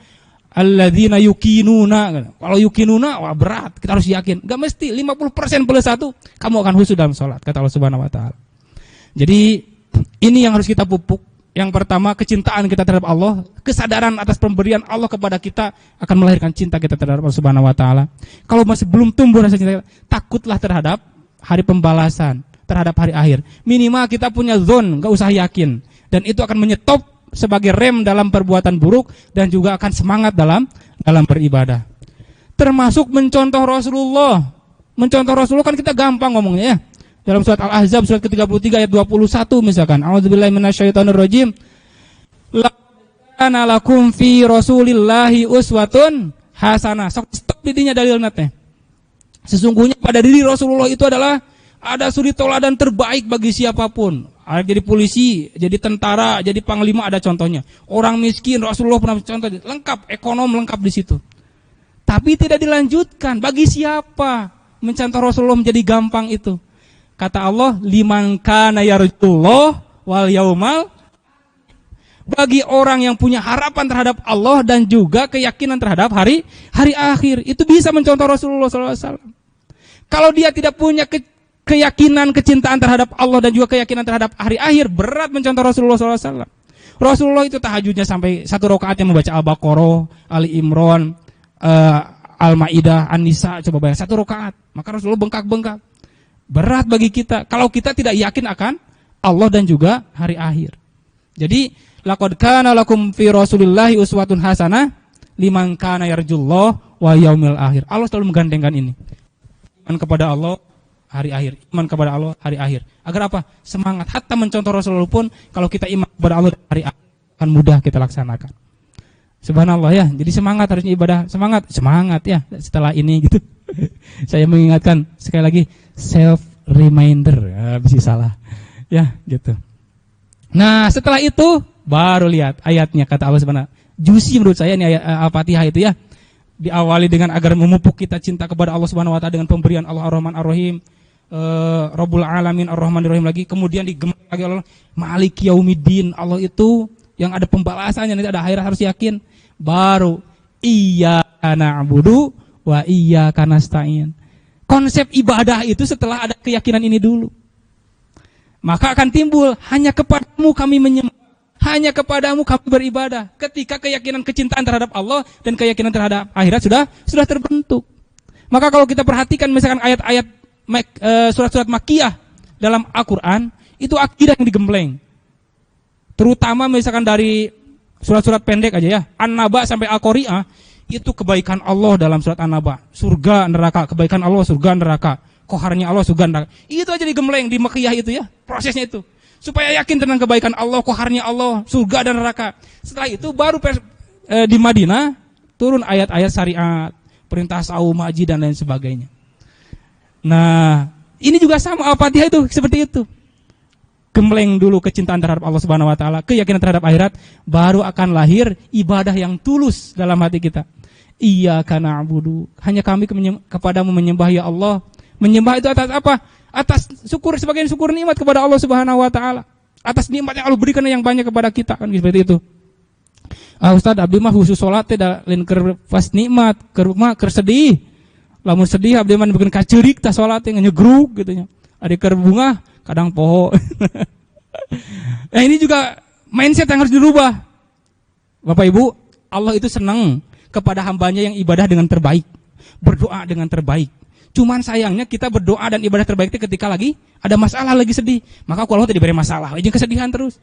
alladzina yuqinuna. Kalau yuqinuna wah berat, kita harus yakin. Enggak mesti 50% plus 1 kamu akan khusyuk dalam salat kata Allah Subhanahu wa taala. Jadi ini yang harus kita pupuk. Yang pertama, kecintaan kita terhadap Allah, kesadaran atas pemberian Allah kepada kita akan melahirkan cinta kita terhadap Allah Subhanahu wa taala. Kalau masih belum tumbuh rasa cinta, takutlah terhadap hari pembalasan, terhadap hari akhir. Minimal kita punya zon, enggak usah yakin. Dan itu akan menyetop sebagai rem dalam perbuatan buruk dan juga akan semangat dalam beribadah. Termasuk mencontoh Rasulullah. Mencontoh Rasulullah kan kita gampang ngomongnya ya. Dalam surat Al-Ahzab surat ke-33 ayat 21 misalkan, a'udzubillahi minasyaitonirrajim. Laqad lakum fi Rasulillahi uswatun hasanah. Sok stop didinya dalilna teh. Sesungguhnya pada diri Rasulullah itu adalah ada suri teladan terbaik bagi siapapun. Jadi polisi, jadi tentara, jadi panglima ada contohnya. Orang miskin Rasulullah pernah contoh, lengkap, ekonom lengkap di situ. Tapi tidak dilanjutkan. Bagi siapa mencontoh Rasulullah menjadi gampang itu? Kata Allah, liman kana yarjullah wal yaumal, bagi orang yang punya harapan terhadap Allah dan juga keyakinan terhadap hari akhir, itu bisa mencontoh Rasulullah SAW. Kalau dia tidak punya keyakinan, kecintaan terhadap Allah dan juga keyakinan terhadap hari akhir, berat mencontoh Rasulullah SAW. Rasulullah itu tahajudnya sampai 1 rakaat yang membaca Al-Baqarah, Ali Imran, Al-Maidah, An-Nisa, coba bayang 1 rakaat. Maka Rasulullah bengkak-bengkak. Berat bagi kita kalau kita tidak yakin akan Allah dan juga hari akhir. Jadi laqad kana lakum fi Rasulillahi uswatun hasanah liman kana yarjullah wa yaumil akhir. Allah selalu menggandengkan ini. Iman kepada Allah, hari akhir. Iman kepada Allah, hari akhir. Agar apa? Semangat. Hatta mencontoh Rasulullah pun kalau kita iman kepada Allah hari akhir akan mudah kita laksanakan. Subhanallah ya. Jadi semangat, harusnya ibadah semangat ya. Setelah ini gitu. Saya mengingatkan sekali lagi, self reminder, bisa salah ya gitu. Nah setelah itu baru lihat ayatnya, kata Allah Subhanahu. Juicy menurut saya ini ayat Al-Fatihah itu ya. Diawali dengan agar memupuk kita cinta kepada Allah Subhanahu wa taala dengan pemberian Allah Ar-Rahman Ar-Rahim, Rabbul Alamin Ar-Rahman Ar-Rahim lagi. Kemudian digemar lagi Allah Maliki Yaumiddin. Allah itu yang ada pembalasannya, nanti ada akhirat, harus yakin. Baru iyyaka na'budu wa iyyaka nasta'in. Konsep ibadah itu setelah ada keyakinan ini dulu. Maka akan timbul hanya kepadamu kami menyembah, hanya kepadamu kami beribadah. Ketika keyakinan kecintaan terhadap Allah dan keyakinan terhadap akhirat sudah terbentuk. Maka kalau kita perhatikan misalkan ayat-ayat surat-surat Makkiyah dalam Al-Qur'an, itu akidah yang digembleng. Terutama misalkan dari surat-surat pendek aja ya, An-Naba sampai Al-Qari'ah, itu kebaikan Allah dalam surat An-Naba, surga neraka, kebaikan Allah surga neraka, koharnya Allah surga neraka. Itu aja digembleng di Makkiyah itu ya, prosesnya itu. Supaya yakin tentang kebaikan Allah, koharnya Allah, surga dan neraka. Setelah itu baru di Madinah turun ayat-ayat syariat, perintah saum, haji dan lain sebagainya. Nah, ini juga sama Al-Fatihah itu seperti itu. Gembleng dulu kecintaan terhadap Allah Subhanahu wa taala, keyakinan terhadap akhirat, baru akan lahir ibadah yang tulus dalam hati kita. Iyyaka na'budu, hanya kami kepadamu menyembah ya Allah. Menyembah itu atas apa? Atas syukur, sebagian syukur nikmat kepada Allah Subhanahu wa taala. Atas nikmat yang Allah berikan yang banyak kepada kita, kan seperti itu. Ustaz abdi mah khusus salat teh da lain keur pas nikmat, keur sedih. Lamun sedih abdi mah bikin kaceurik tah salat teh nyegrug gitu nya. Ari keur bunga kadang poho. Nah ini juga mindset yang harus dirubah. Bapak Ibu, Allah itu senang kepada hambanya yang ibadah dengan terbaik. berdoa dengan terbaik. Cuman sayangnya kita berdoa dan ibadah terbaik itu ketika lagi ada masalah, lagi sedih. Maka Allah tidak diberi masalah, aja kesedihan terus.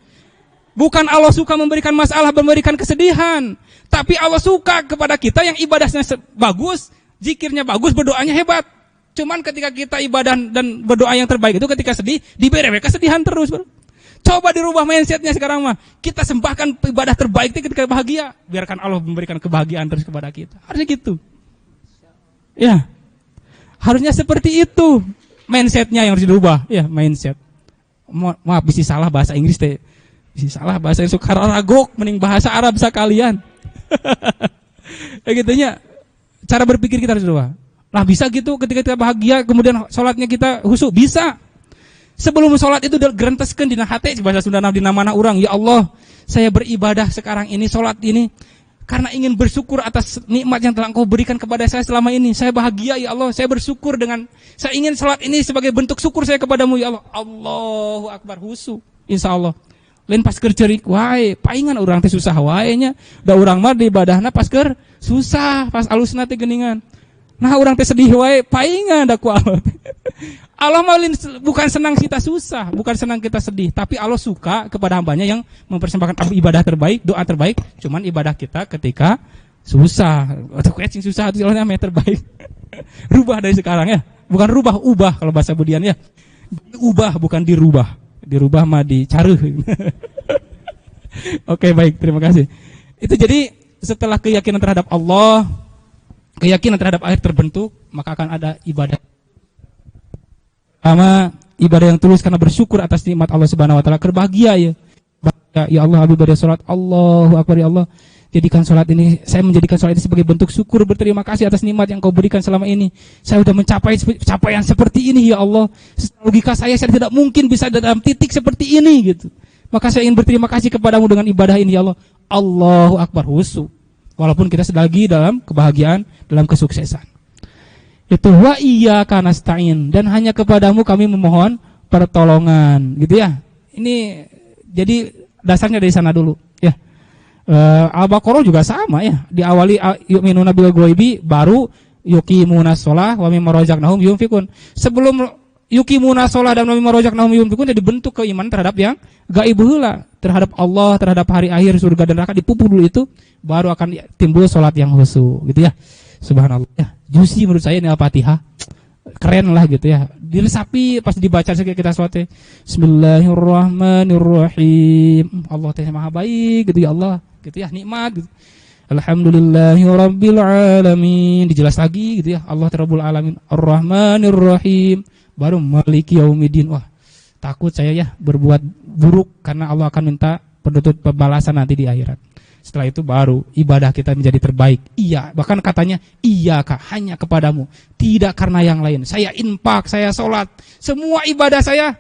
Bukan Allah suka memberikan masalah, memberikan kesedihan. Tapi Allah suka kepada kita yang ibadahnya bagus, zikirnya bagus, berdoanya hebat. Cuman ketika kita ibadah dan berdoa yang terbaik itu ketika sedih, diberi kesedihan terus, bro. Coba dirubah mindsetnya sekarang mah. Kita sembahkan ibadah terbaik itu ketika bahagia. Biarkan Allah memberikan kebahagiaan terus kepada kita. Harusnya gitu. Ya. Harusnya seperti itu. Mindsetnya yang harus dirubah. Ya, mindset. Maaf, bisa salah bahasa Inggris teh. Bisa salah bahasa Inggris. Karena ragok, mending bahasa Arab sekalian. Ya gitunya. Cara berpikir kita harus dirubah. Nah bisa gitu ketika kita bahagia, kemudian sholatnya kita khusyuk, bisa. Sebelum sholat itu gerenteskeun dina hate, bahasa Sundana dina mana urang, ya Allah, saya beribadah sekarang ini, sholat ini, karena ingin bersyukur atas nikmat yang telah Engkau berikan kepada saya selama ini. Saya bahagia ya Allah, saya bersyukur dengan, saya ingin sholat ini sebagai bentuk syukur saya kepadamu ya Allah. Allahu Akbar, khusyuk, insya Allah. Lain pas keur ceurik wae, paingan urang teh susah wae nya. Da urang mah di ibadahna pas keur susah, pas alusna teh geuningan. Nah orang teh sedih wae, paingan da ku Allah. Allah maulin bukan senang kita susah, bukan senang kita sedih, tapi Allah suka kepada hambanya yang mempersembahkan ibadah terbaik, doa terbaik. Cuman ibadah kita ketika susah, atau kucing susah itu namanya terbaik. Rubah dari sekarang ya, bukan rubah, ubah kalau bahasa Budian ya. Ubah bukan dirubah, dirubah mah dicaruh. Oke baik, terima kasih. Itu jadi setelah keyakinan terhadap Allah, keyakinan terhadap akhir terbentuk, maka akan ada ibadah. Pertama, ibadah yang tulus karena bersyukur atas nikmat Allah Subhanahu wa taala, berbahagia ya. Bahagia, ya Allah, habis pada salat, Allahu Akbar ya Allah. Jadikan salat ini, saya menjadikan salat ini sebagai bentuk syukur, berterima kasih atas nikmat yang Kau berikan selama ini. Saya sudah mencapai capaian seperti ini ya Allah. Logika saya tidak mungkin bisa dalam titik seperti ini gitu. Maka saya ingin berterima kasih kepadamu dengan ibadah ini ya Allah. Allahu Akbar, khusyuk. Walaupun kita sedang lagi dalam kebahagiaan, dalam kesuksesan. Itu wa iyyaka nasta'in, dan hanya kepadamu kami memohon pertolongan, gitu ya. Ini jadi dasarnya dari sana dulu, ya. Al-Baqarah juga sama ya. Diawali yu'minuna bil ghaibi, baru yuqimuna shalah wa mimma razaqnahum yunfikun. Sebelum yuqimuna shalah dan wa mimma razaqnahum yunfikun, jadi bentuk keimanan terhadap yang gaib heula, terhadap Allah, terhadap hari akhir, surga dan neraka, dipupuk dulu itu, baru akan timbul salat yang khusyuk, gitu ya. Subhanallah ya. Juicy menurut saya ini Al-Fatihah. Keren lah gitu ya. Diresapi pas dibaca kita salat. Bismillahirrahmanirrahim. Allah teh maha baik gitu ya Allah. Gitu ya, nikmat gitu. Alhamdulillahirabbil alamin. Dijelas lagi gitu ya. Allah Rabbul alamin. Ar-Rahmanirrahim. Baru Maliki Yaumiddin. Wah, takut saya ya berbuat buruk karena Allah akan minta penuntut pembalasan nanti di akhirat. Setelah itu baru ibadah kita menjadi terbaik. Iya, bahkan katanya iya Kak, hanya kepadamu, tidak karena yang lain. Saya infak, saya sholat, semua ibadah saya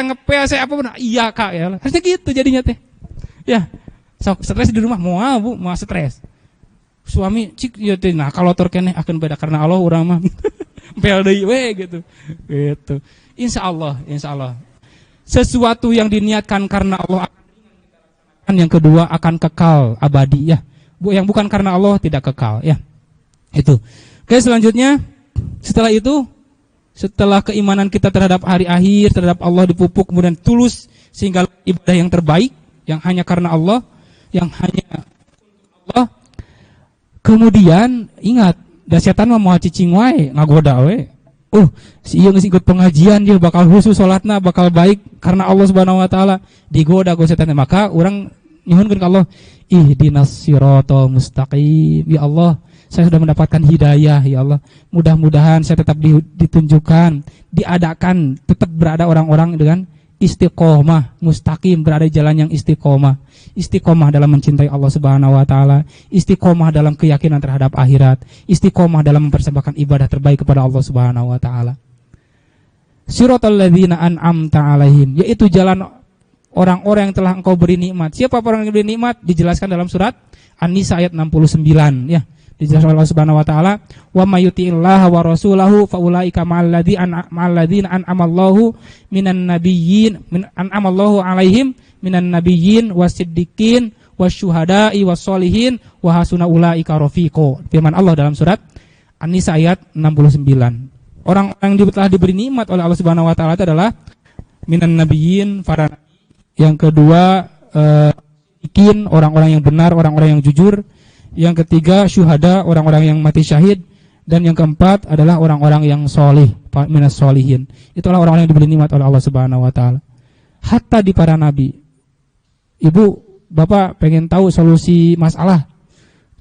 ngepel, saya apapun, iya Kak ya. Harusnya gitu jadinya teh. Ya, stres di rumah mau stres. Suami cik ya teh, nah kalau terkene akan beda karena Allah urang mah. Pel deui we gitu. Gitu. Insyaallah. Sesuatu yang diniatkan karena Allah, yang kedua akan kekal abadi ya. Yang bukan karena Allah tidak kekal ya. Itu. Oke, selanjutnya setelah itu, setelah keimanan kita terhadap hari akhir, terhadap Allah dipupuk kemudian tulus sehingga ibadah yang terbaik yang hanya karena Allah, yang hanya Allah. Kemudian ingat, da setan mah moal cicing wae, ngagoda we. Si ieu geus ikut pengajian dia bakal khusyuk salatna, bakal baik karena Allah Subhanahu wa taala, digoda ku setan. Maka urang nyuhunkeun ka Allah, ihdinas siratal mustaqim. Ya Allah, saya sudah mendapatkan hidayah ya Allah. Mudah-mudahan saya tetap ditunjukkan, diadakan, tetap berada orang-orang dengan istiqomah, mustaqim, berada di jalan yang istiqomah. Istiqomah dalam mencintai Allah Subhanahu wa taala, istiqomah dalam keyakinan terhadap akhirat, istiqomah dalam mempersembahkan ibadah terbaik kepada Allah Subhanahu wa taala. Siratal ladzina an'amta 'alaihim, yaitu jalan orang-orang yang telah Engkau beri nikmat. Siapa orang yang beri nikmat? Dijelaskan dalam surat An-Nisa ayat 69 ya. Dijelaskan Allah Subhanahu wa taala, "Wa may yuti'illaha wa rasulahu fa ulaika ma'al ladzina an'amallahu minan nabiyyin an'amallahu 'alaihim minan nabiyyin wasiddiqin wasyuhada'i wassolihin wa hasuna ulaika rafiqo." Firman Allah dalam surat An-Nisa ayat 69. Orang-orang yang telah diberi nikmat oleh Allah Subhanahu wa taala itu adalah minan nabiyyin, para nabi. Yang kedua orang-orang yang benar, orang-orang yang jujur. Yang ketiga syuhada, orang-orang yang mati syahid. Dan yang keempat adalah orang-orang yang solih, minas solihin. Itulah orang-orang yang diberi nikmat oleh Allah Subhanahu wa taala. Hatta di para nabi. Ibu, Bapak pengen tahu solusi masalah?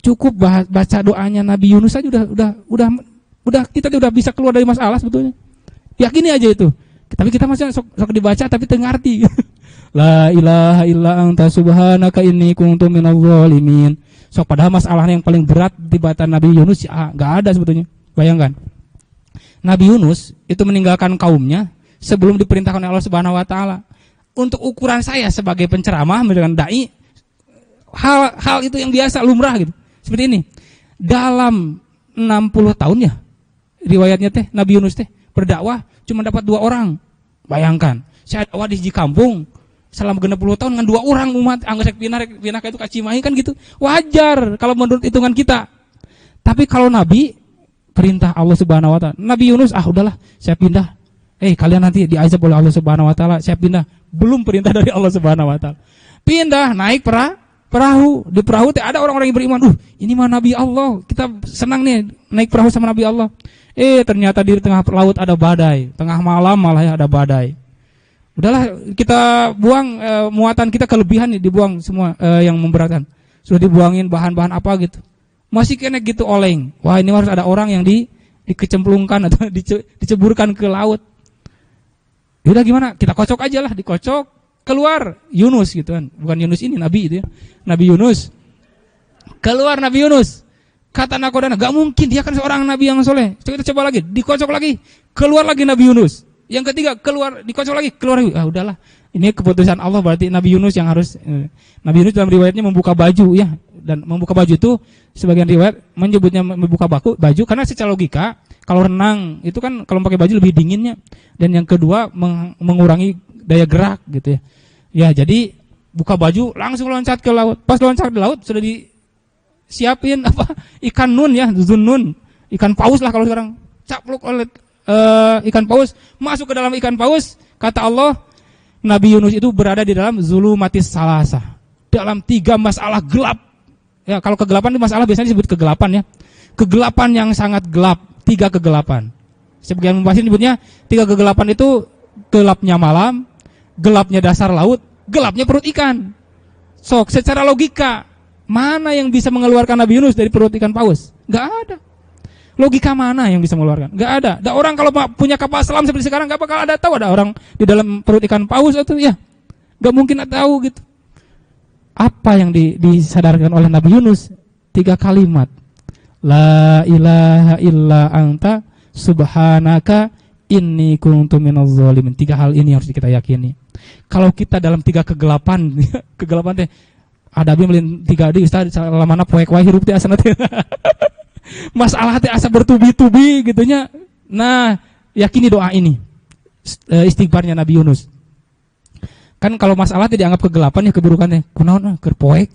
Cukup baca doanya Nabi Yunus saja udah kita udah bisa keluar dari masalah sebetulnya. Yakini aja itu. Tapi kita masih sok dibaca tapi tengarti. La ilaha illa anta subhanaka inni kuntu minadh dhalimin. So padahal masalahnya yang paling berat di bacaan Nabi Yunus enggak ada sebetulnya. Bayangkan. Nabi Yunus itu meninggalkan kaumnya sebelum diperintahkan oleh Allah Subhanahu wa taala. Untuk ukuran saya sebagai penceramah dengan dai, hal itu yang biasa lumrah gitu. Seperti ini. Dalam 60 tahun ya riwayatnya teh Nabi Yunus teh berdakwah cuma dapat 2 orang. Bayangkan, saya dakwah di kampung selama 60 tahun dengan 2 orang umat, anggap pindah itu kacimahi kan gitu. Wajar kalau menurut hitungan kita. Tapi kalau Nabi perintah Allah Subhanahu wa taala, Nabi Yunus udahlah, saya pindah. Kalian nanti diazab oleh Allah Subhanahu wa taala, saya pindah. Belum perintah dari Allah Subhanahu wa taala. Pindah naik perahu. Di perahu teh ada orang-orang yang beriman. Ini mah Nabi Allah. Kita senang nih naik perahu sama Nabi Allah. Ternyata di tengah laut ada badai. Tengah malam malah ya ada badai. Udahlah kita buang muatan kita kelebihan nih, dibuang semua yang memberatkan. Sudah dibuangin bahan-bahan apa gitu. Masih kena gitu oleng. Wah, ini harus ada orang yang dikecemplungkan atau diceburkan ke laut. Yaudah gimana? Kita kocok aja lah, dikocok. Keluar Yunus gitu kan. Bukan Yunus ini, Nabi itu ya. Nabi Yunus. Keluar Nabi Yunus. Kata nakodana, gak mungkin, dia kan seorang Nabi yang soleh. Kita coba lagi, dikocok lagi. Keluar lagi Nabi Yunus. Yang ketiga, keluar, dikocok lagi, keluar lagi. Udahlah. Ini keputusan Allah, berarti Nabi Yunus yang harus. Nabi Yunus dalam riwayatnya membuka baju ya. Dan membuka baju itu, sebagian riwayat menyebutnya membuka baju. Karena secara logika, kalau renang, itu kan kalau pakai baju lebih dinginnya. Dan yang kedua, mengurangi daya gerak gitu ya. Ya, jadi buka baju langsung loncat ke laut. Pas loncat ke laut sudah disiapin ikan nun ya, zunnun. Ikan paus lah kalau sekarang. Capluk oleh ikan paus, masuk ke dalam ikan paus. Kata Allah, Nabi Yunus itu berada di dalam zulumatis salasa. Dalam 3 masalah gelap. Ya, kalau kegelapan itu masalah biasanya disebut kegelapan ya. Kegelapan yang sangat gelap, 3 kegelapan. Sebagian membahas nyebutnya 3 kegelapan itu gelapnya malam, gelapnya dasar laut, gelapnya perut ikan. Secara logika, mana yang bisa mengeluarkan Nabi Yunus dari perut ikan paus? Gak ada. Logika mana yang bisa mengeluarkan? Gak ada. Ada orang kalau punya kapal selam seperti sekarang gak bakal ada tahu ada orang di dalam perut ikan paus atau ya. Gak mungkin tahu gitu. Apa yang disadarkan oleh Nabi Yunus? 3 kalimat. La ilaha illa anta subhanaka inni kuntu minadh dhalimin. 3 hal ini harus kita yakini. Kalau kita dalam 3 kegelapan, kegelapan teh ada bim 3 di Ustaz salamana poek wae hirup teh asana teh. Masalah teh asa bertubi-tubi gitunya. Nah, yakini doa ini. Istighfarnya Nabi Yunus. Kan kalau masalah teh dianggap kegelapan ya keburukan teh. Kunaon keur poek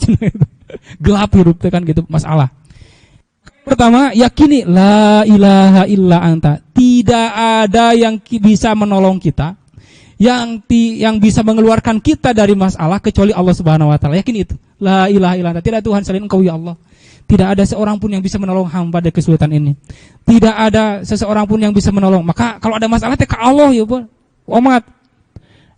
gelap hirup teh kan gitu masalah. Pertama, yakini la ilaha illa anta. Tidak ada yang bisa menolong kita, yang bisa mengeluarkan kita dari masalah kecuali Allah Subhanahu wa taala. Yakin itu. La ilaha illa anta. Tidak ada Tuhan selain Engkau ya Allah. Tidak ada seorang pun yang bisa menolong hamba dari kesulitan ini. Tidak ada seseorang pun yang bisa menolong. Maka kalau ada masalah teh ka Allah ya, Bu. Umat.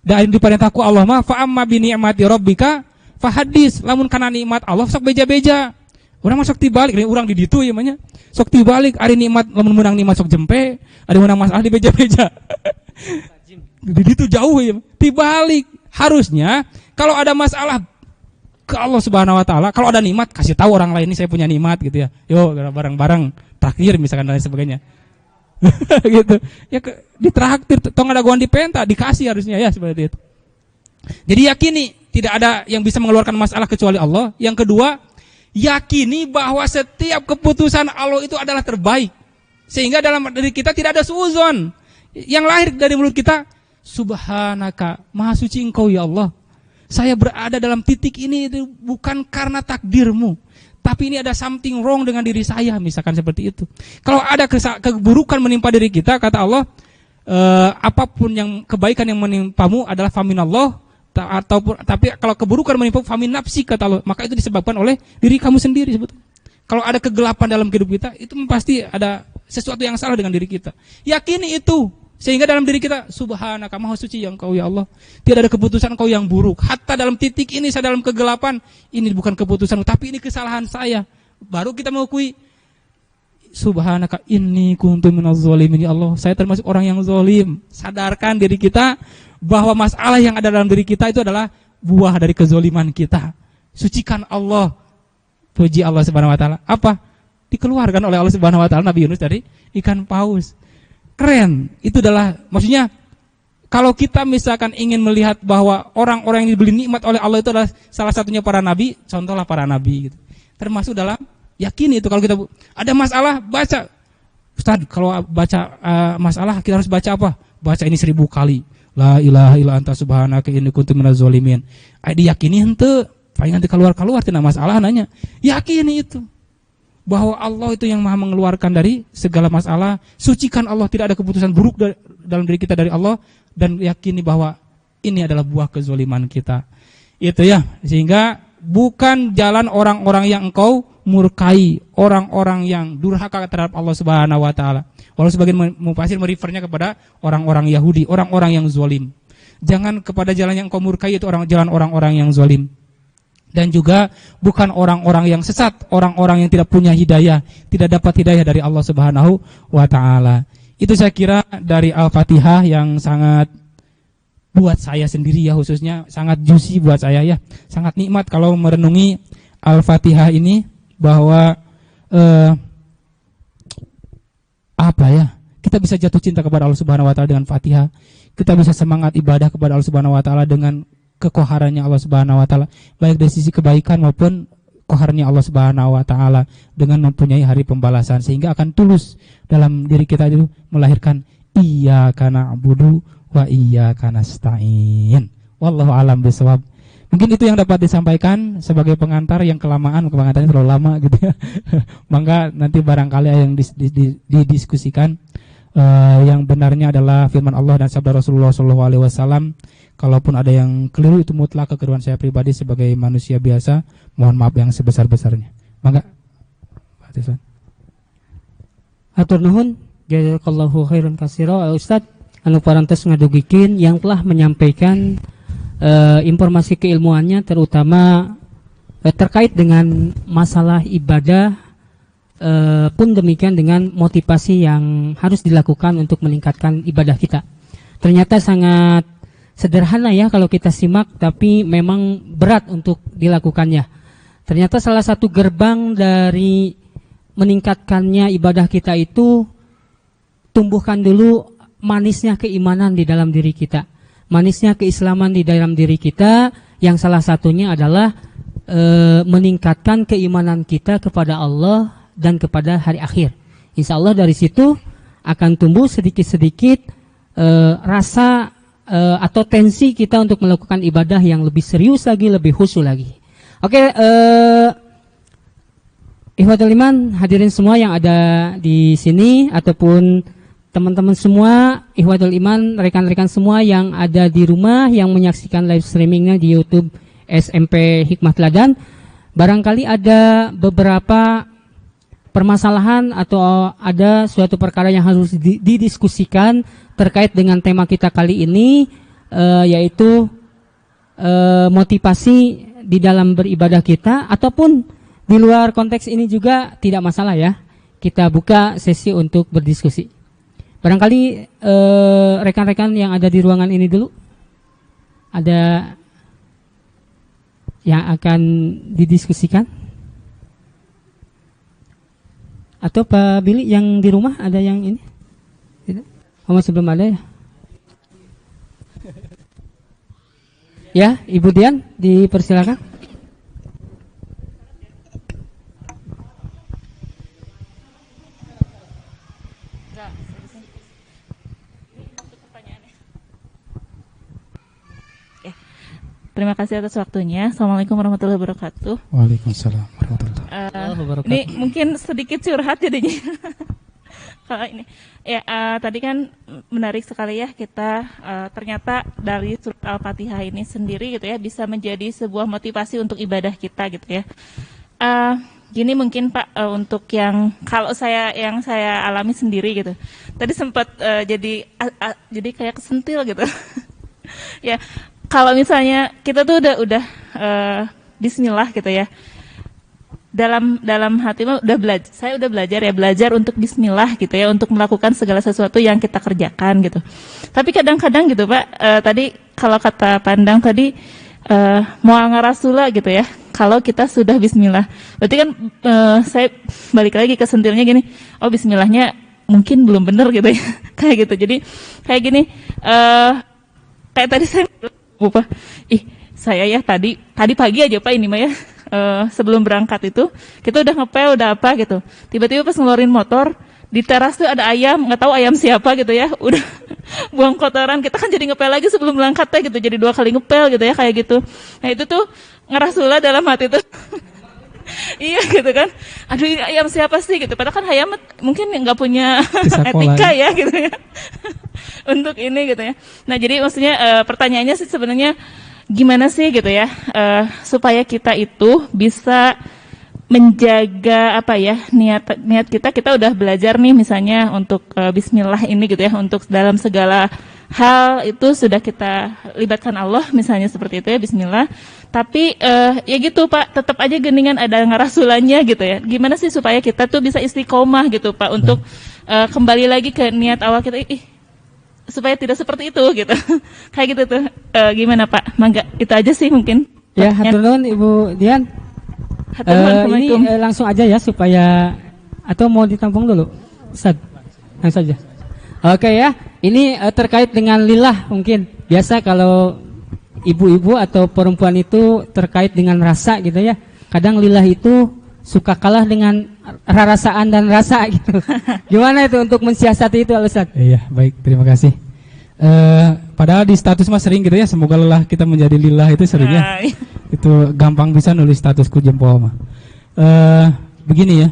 Dan diperintahku Allah mah fa amma bi ni'mati rabbika fahadis. Lamun kana nikmat Allah sok beja-beja. Urang masuk tibalik, urang di ditu ya manya. Sok tibalik, ari nikmat lamun menang nikmat sok jempe, ari menang masalah di beja-beja. Di ditu jauh ya. Tibalik. Harusnya kalau ada masalah ke Allah Subhanahu wa taala, kalau ada nikmat kasih tahu orang lain ini saya punya nikmat gitu ya. Yo bareng-bareng traktir misalkan dan lain sebagainya. Gitu. Ya ditraktir tong ada goan di penta dikasih harusnya ya seperti itu. Jadi yakini tidak ada yang bisa mengeluarkan masalah kecuali Allah. Yang kedua, yakini bahwa setiap keputusan Allah itu adalah terbaik. Sehingga dalam diri kita tidak ada suuzon. Yang lahir dari mulut kita, subhanaka, maha suci Engkau ya Allah. Saya berada dalam titik ini itu bukan karena takdirmu, tapi ini ada something wrong dengan diri saya, misalkan seperti itu. Kalau ada keburukan menimpa diri kita, kata Allah, apapun yang kebaikan yang menimpamu adalah faminallah, ataupun tapi kalau keburukan menimpa famin nafsi, kata Allah, maka itu disebabkan oleh diri kamu sendiri sebetulnya. Kalau ada kegelapan dalam hidup kita, itu pasti ada sesuatu yang salah dengan diri kita. Yakini itu. Sehingga dalam diri kita, subhanaka, maha suci yang Engkau ya Allah. Tidak ada keputusan Engkau yang buruk. Hatta dalam titik ini, saya dalam kegelapan, ini bukan keputusan, tapi ini kesalahan saya. Baru kita mengakui, subhanaka inni kuntu minaz zalimin, ya Allah, saya termasuk orang yang zalim. Sadarkan diri kita bahwa masalah yang ada dalam diri kita itu adalah buah dari kezaliman kita. Sucikan Allah. Puji Allah Subhanahu wa taala. Apa? Dikeluarkan oleh Allah Subhanahu wa taala Nabi Yunus dari ikan paus. Keren. Itu adalah, maksudnya kalau kita misalkan ingin melihat bahwa orang-orang yang diberi nikmat oleh Allah itu adalah salah satunya para nabi, contohlah para nabi gitu. Termasuk dalam yakin itu, kalau kita ada masalah baca, Ustaz, kalau baca masalah kita harus baca apa? Baca ini 1000 kali. La ilaha illa anta subhanaka inni kuntu minaz zalimin. Diyakini henteu, paling nanti keluar tina masalah nanya. Yakini itu. Bahwa Allah itu yang maha mengeluarkan dari segala masalah. Sucikan Allah, tidak ada keputusan buruk dalam diri kita dari Allah. Dan yakini bahwa ini adalah buah kezaliman kita. Itu ya, sehingga bukan jalan orang-orang yang engkau murkai, orang-orang yang durhaka terhadap Allah Subhanahu wa taala. Walau sebagian mufasir merefernya kepada orang-orang Yahudi, orang-orang yang zalim. Jangan kepada jalan yang engkau murkai, itu jalan orang-orang yang zalim. Dan juga bukan orang-orang yang sesat, orang-orang yang tidak punya hidayah, tidak dapat hidayah dari Allah Subhanahu wa taala. Itu saya kira dari Al-Fatihah yang sangat buat saya sendiri ya, khususnya sangat juicy buat saya ya. Sangat nikmat kalau merenungi Al-Fatihah ini, bahwa apa ya? Kita bisa jatuh cinta kepada Allah Subhanahu wa taala dengan Fatihah. Kita bisa semangat ibadah kepada Allah Subhanahu wa taala dengan kekoharannya Allah Subhanahu wa taala, baik dari sisi kebaikan maupun koharnya Allah Subhanahu wa taala, dengan mempunyai hari pembalasan, sehingga akan tulus dalam diri kita itu melahirkan iyyaka na'budu wa iyyaka nasta'in. Wallahu a'lam bishawab. Mungkin itu yang dapat disampaikan sebagai pengantar yang kelamaan, pengantarnya terlalu lama gitu ya. Maka nanti barangkali yang didiskusikan yang benarnya adalah firman Allah dan sabda Rasulullah SAW. Kalaupun ada yang keliru, itu mutlak kekeliruan saya pribadi sebagai manusia biasa. Mohon maaf yang sebesar-besarnya. Maka Atur nuhun, jazakallahu khairan katsira Ustaz anu parantos ngadugikeun yang telah menyampaikan informasi keilmuannya, terutama terkait dengan masalah ibadah, pun demikian dengan motivasi yang harus dilakukan untuk meningkatkan ibadah kita. Ternyata sangat sederhana ya kalau kita simak, tapi memang berat untuk dilakukannya. Ternyata salah satu gerbang dari meningkatkannya ibadah kita itu, tumbuhkan dulu manisnya keimanan di dalam diri kita, manisnya keislaman di dalam diri kita, yang salah satunya adalah meningkatkan keimanan kita kepada Allah dan kepada hari akhir. Insya Allah dari situ akan tumbuh sedikit-sedikit rasa atau tensi kita untuk melakukan ibadah yang lebih serius lagi, lebih khusyuk lagi. Oke, ikhwatul iman, hadirin semua yang ada di sini, ataupun teman-teman semua, ikhwatul iman, rekan-rekan semua yang ada di rumah yang menyaksikan live streamingnya di YouTube SMP Hikmah Teladan, barangkali ada beberapa permasalahan atau ada suatu perkara yang harus didiskusikan terkait dengan tema kita kali ini, yaitu motivasi di dalam beribadah kita, ataupun di luar konteks ini juga tidak masalah ya. Kita buka sesi untuk berdiskusi. Barangkali rekan-rekan yang ada di ruangan ini dulu, ada yang akan didiskusikan? Atau Pak Billy yang di rumah ada yang ini? Tidak? Oh, masih belum ada ya? Ya, Ibu Dian, dipersilakan. Terima kasih atas waktunya. Assalamualaikum warahmatullahi wabarakatuh. Waalaikumsalam warahmatullahi wabarakatuh. warahmatullahi wabarakatuh. Ini mungkin sedikit curhat jadinya. Kalau ini ya tadi kan menarik sekali ya kita ternyata dari surat Al-Fatihah ini sendiri gitu ya bisa menjadi sebuah motivasi untuk ibadah kita gitu ya. Gini mungkin Pak untuk yang kalau yang saya alami sendiri gitu. Tadi sempat jadi kayak kesentil gitu. Ya, kalau misalnya kita tuh udah bismillah gitu ya. Dalam hati mah saya udah belajar untuk bismillah gitu ya, untuk melakukan segala sesuatu yang kita kerjakan gitu. Tapi kadang-kadang gitu Pak, tadi kalau kata Pandang tadi mau ngarasula gitu ya. Kalau kita sudah bismillah, berarti kan saya balik lagi ke sentilnya gini, oh bismillahnya mungkin belum benar gitu ya, kayak gitu. Jadi kayak gini, kayak tadi saya lupa, saya ya tadi pagi aja Pak ini mah ya, sebelum berangkat itu kita udah ngepel udah apa gitu, tiba-tiba pas ngeluarin motor di teras tuh ada ayam, nggak tahu ayam siapa gitu ya, udah buang kotoran, kita kan jadi ngepel lagi sebelum berangkat ya gitu, jadi 2 kali ngepel gitu ya kayak gitu. Nah itu tuh ngerasula dalam hati tuh. Iya gitu kan, aduh ini ayam siapa sih gitu, padahal kan ayam mungkin nggak punya etika ya gitu ya untuk ini gitu ya. Nah jadi maksudnya pertanyaannya sih sebenarnya gimana sih gitu ya supaya kita itu bisa menjaga apa ya niat kita udah belajar nih misalnya untuk bismillah ini gitu ya, untuk dalam segala hal itu sudah kita libatkan Allah misalnya seperti itu ya, bismillah. Tapi ya gitu Pak, tetap aja geningan ada ngarasulannya gitu ya. Gimana sih supaya kita tuh bisa istiqomah gitu Pak untuk kembali lagi ke niat awal kita, supaya tidak seperti itu gitu. Kayak gitu tuh. Gimana Pak? Mangga, itu aja sih mungkin. Ya, hatur nuhun Ibu Dian. Ini langsung aja ya supaya, atau mau ditampung dulu Ustaz? Langsung saja. Oke ya, ini terkait dengan lillah mungkin. Biasa kalau ibu-ibu atau perempuan itu terkait dengan rasa gitu ya. Kadang lillah itu suka kalah dengan rasaan dan rasa gitu. Gimana itu untuk mensiasati itu Ustaz? Iya, baik, terima kasih. Padahal di status mah sering gitu ya, semoga lelah kita menjadi lillah itu seringnya. Itu gampang bisa nulis statusku jempol mah. Begini ya,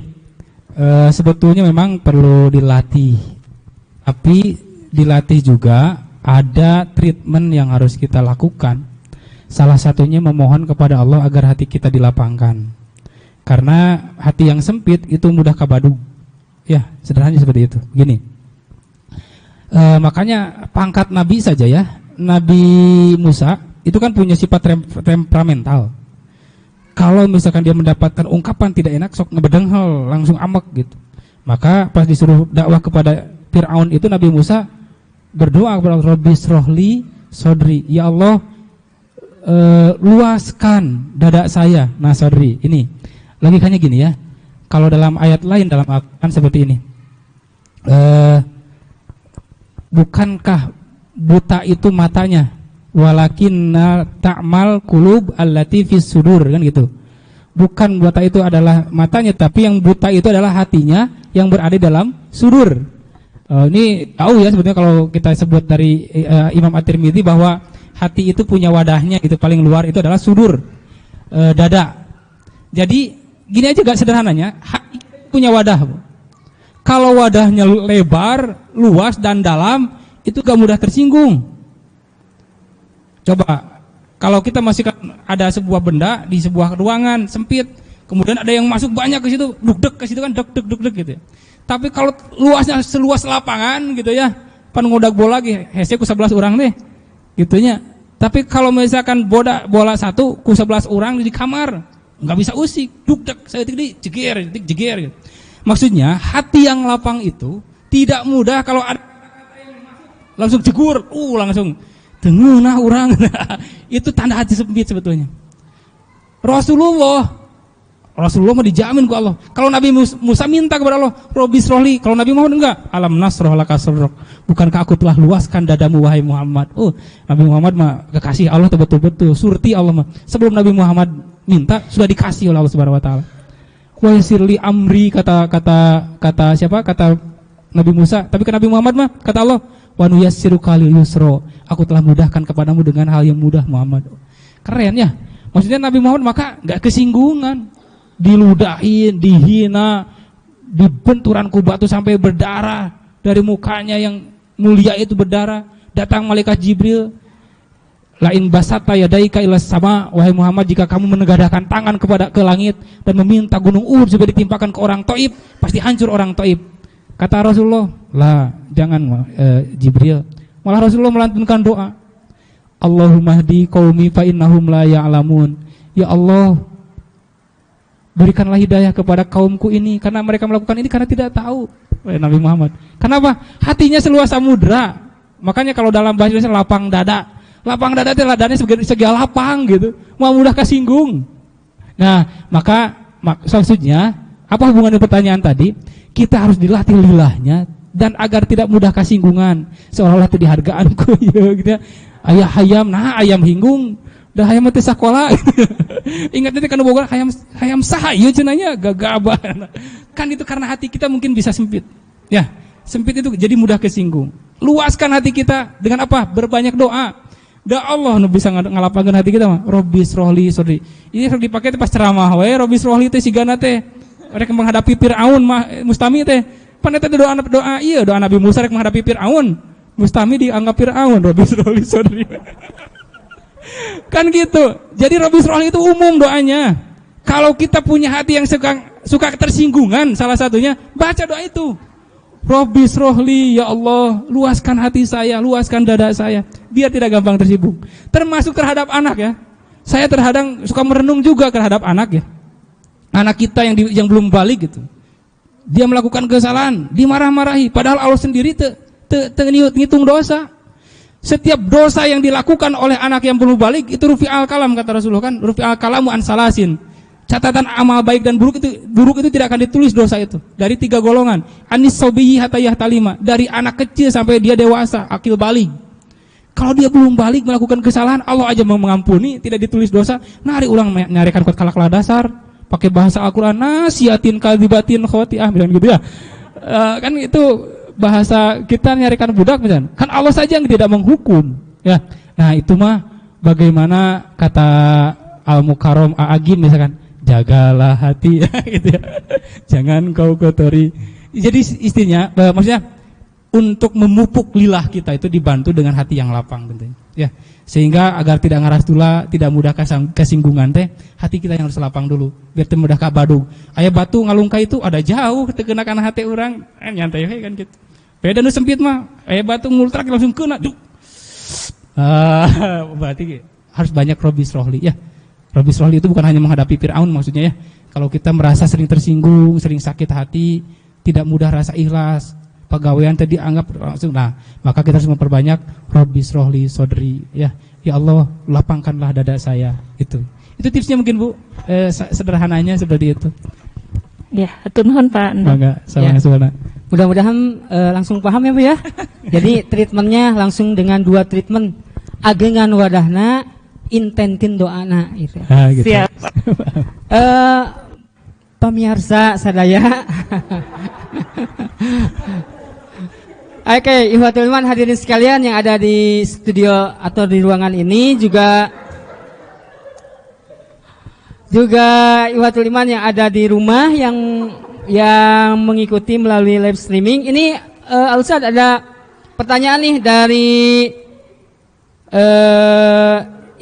sebetulnya memang perlu dilatih, tapi dilatih juga ada treatment yang harus kita lakukan. Salah satunya memohon kepada Allah agar hati kita dilapangkan, karena hati yang sempit itu mudah kabadu. Ya, sederhananya seperti itu. Gini, makanya pangkat Nabi saja ya, Nabi Musa itu kan punya sifat temperamental. Kalau misalkan dia mendapatkan ungkapan tidak enak, sok ngebedenghel, langsung amek gitu. Maka pas disuruh dakwah kepada Fir'aun itu, Nabi Musa berdoa kepada Allah, Rabbi srohli sodri, ya Allah luaskan dada saya. Nah sodri ini logikanya gini ya, kalau dalam ayat lain dalam Al-Quran seperti ini, bukankah buta itu matanya, walakinna ta'mal qulub allati fis sudur, kan gitu. Bukan buta itu adalah matanya, tapi yang buta itu adalah hatinya yang berada dalam sudur. Ini tahu ya sebetulnya kalau kita sebut dari Imam At-Tirmidzi bahwa hati itu punya wadahnya, itu paling luar itu adalah sudur, dada. Jadi gini aja gak sederhananya, hati punya wadah. Kalau wadahnya lebar, luas dan dalam, itu gak mudah tersinggung. Coba kalau kita masih ada sebuah benda di sebuah ruangan sempit, kemudian ada yang masuk banyak ke situ, duk-duk ke situ kan, duk-duk gitu ya. Tapi kalau luasnya seluas lapangan gitu ya, pan ngodak bola lagi, hese ku 11 orang deh, gitunya. Tapi kalau misalkan bola satu ku 11 orang di kamar, nggak bisa usik, duk-duk, saya tadi jeger gitu. Maksudnya hati yang lapang itu tidak mudah kalau ada langsung jegur, langsung dengunah orang. Itu tanda hati sempit sebetulnya. Rasulullah mah dijamin ku Allah. Kalau Nabi Musa minta kepada Allah, Robbi srohli. Kalau Nabi Muhammad enggak, alam nasroh laka sadrak. Bukankah aku telah luaskan dadamu wahai Muhammad? Nabi Muhammad mah kekasih Allah betul-betul. Surti Allah mah sebelum Nabi Muhammad minta sudah dikasih oleh Allah Subhanahu wa taala. Wa yasirli amri, kata siapa? Kata Nabi Musa. Tapi ke Nabi Muhammad mah kata Allah, wa nuyassiruka lil yusra. Aku telah mudahkan kepadamu dengan hal yang mudah Muhammad. Keren ya. Maksudnya Nabi Muhammad maka enggak kesinggungan. diludahin, dihina, dibenturan ku batu sampai berdarah dari mukanya yang mulia itu berdarah. Datang malaikat Jibril, lain basata yadaika ilas sama, wahai Muhammad, jika kamu menegadahkan tangan ke langit dan meminta gunung Uhud supaya ditimpakan ke orang Taif, pasti hancur orang Taif. Kata Rasulullah, lah jangan Jibril. Malah Rasulullah melantunkan doa, Allahumma hdi qaumi fa innahum la ya'lamun. Ya Allah, berikanlah hidayah kepada kaumku ini karena mereka melakukan ini karena tidak tahu. Nabi Muhammad. Kenapa? Hatinya seluas samudra. Makanya kalau dalam bahasa Indonesia lapang dada. Lapang dada itu dadanya segi lapang gitu. Mau mudah kesinggung. Nah, maka maksudnya apa hubungannya pertanyaan tadi? Kita harus dilatih lilahnya dan agar tidak mudah kesinggungan. Seolah-olah itu dihargaanku ya gitu. Ayah hayam, nah ayam hinggung. Dah hayam teh sakola. Ingat nanti kana boga hayam saha ieu cenanya gagabah. Kan itu karena hati kita mungkin bisa sempit. Ya, sempit itu jadi mudah kesinggung. Luaskan hati kita dengan apa? Berbanyak doa. Da Allah nu bisa ngalapankeun hati kita mah. Robbis rohli sodri. Ini harus dipakai pas ceramah we, Robbis rohli teh sigana teh rek menghadapi Firaun mah Mustami teh. Pan eta doa ieu doa Nabi Musa rek menghadapi Firaun. Mustami dianggap Firaun, Robbis rohli sodri. Kan gitu. Jadi Robbis rohli itu umum doanya. Kalau kita punya hati yang suka tersinggungan, salah satunya baca doa itu. Robbis rohli, ya Allah, luaskan hati saya, luaskan dada saya, biar tidak gampang tersinggung. Termasuk terhadap anak ya. Saya terkadang suka merenung juga terhadap anak ya. Anak kita yang belum balik gitu. Dia melakukan kesalahan, dimarah-marahi, padahal Allah sendiri ngitung dosa. Setiap dosa yang dilakukan oleh anak yang belum balik itu rufi al-kalam, kata Rasulullah kan, rufi al-kalamu an salasin. Catatan amal baik dan buruk itu tidak akan ditulis dosa itu dari 3 golongan. Anis sobiyi hatta yahtalima, dari anak kecil sampai dia dewasa akil balik. Kalau dia belum balik melakukan kesalahan, Allah aja mau mengampuni, tidak ditulis dosa. Nari ulang nyarikan kuat kalaklah dasar pakai bahasa Al-Qur'an, nasiatin kadibatin khotiah bilang gitu ya. Kan itu bahasa kita nyarikan budak misalnya. Kan Allah saja yang tidak menghukum ya. Nah itu mah bagaimana kata Al-Mukarram A'agim misalkan, jagalah hati gitu ya. Jangan kau kotori. Jadi istinya maksudnya untuk memupuk lilah kita itu dibantu dengan hati yang lapang tentunya. Ya, sehingga agar tidak ngaras tula, tidak mudah kesinggungan teh, hati kita yang harus lapang dulu biar teu mudah kabadug. Aya batu ngalungkai itu ada jauh teu kena kana hati urang, nyantai we kan gitu. Beda nu sempit mah, aya batu ngultrak langsung kena. Berarti harus banyak Robbis rohli ya. Robbis rohli itu bukan hanya menghadapi Firaun maksudnya ya. Kalau kita merasa sering tersinggung, sering sakit hati, tidak mudah rasa ikhlas, pegawaian tadi anggap langsung, nah maka kita harus memperbanyak Robbis rohli sodri ya. Ya Allah, lapangkanlah dada saya. Itu tipsnya mungkin Bu, sederhananya seperti itu. Ya, hatur nuhun Pak. Bangga sama ya. Mudah-mudahan langsung paham ya Bu ya. Jadi treatmentnya langsung dengan 2 treatment. Agengan wadahna, intenkin doana gitu. Gitu. Siap. Pemirsa sadaya. Oke, Ikhwatul Iman hadirin sekalian yang ada di studio atau di ruangan ini juga Ikhwatul Iman yang ada di rumah yang mengikuti melalui live streaming. Ini Al-Ustaz ada pertanyaan nih dari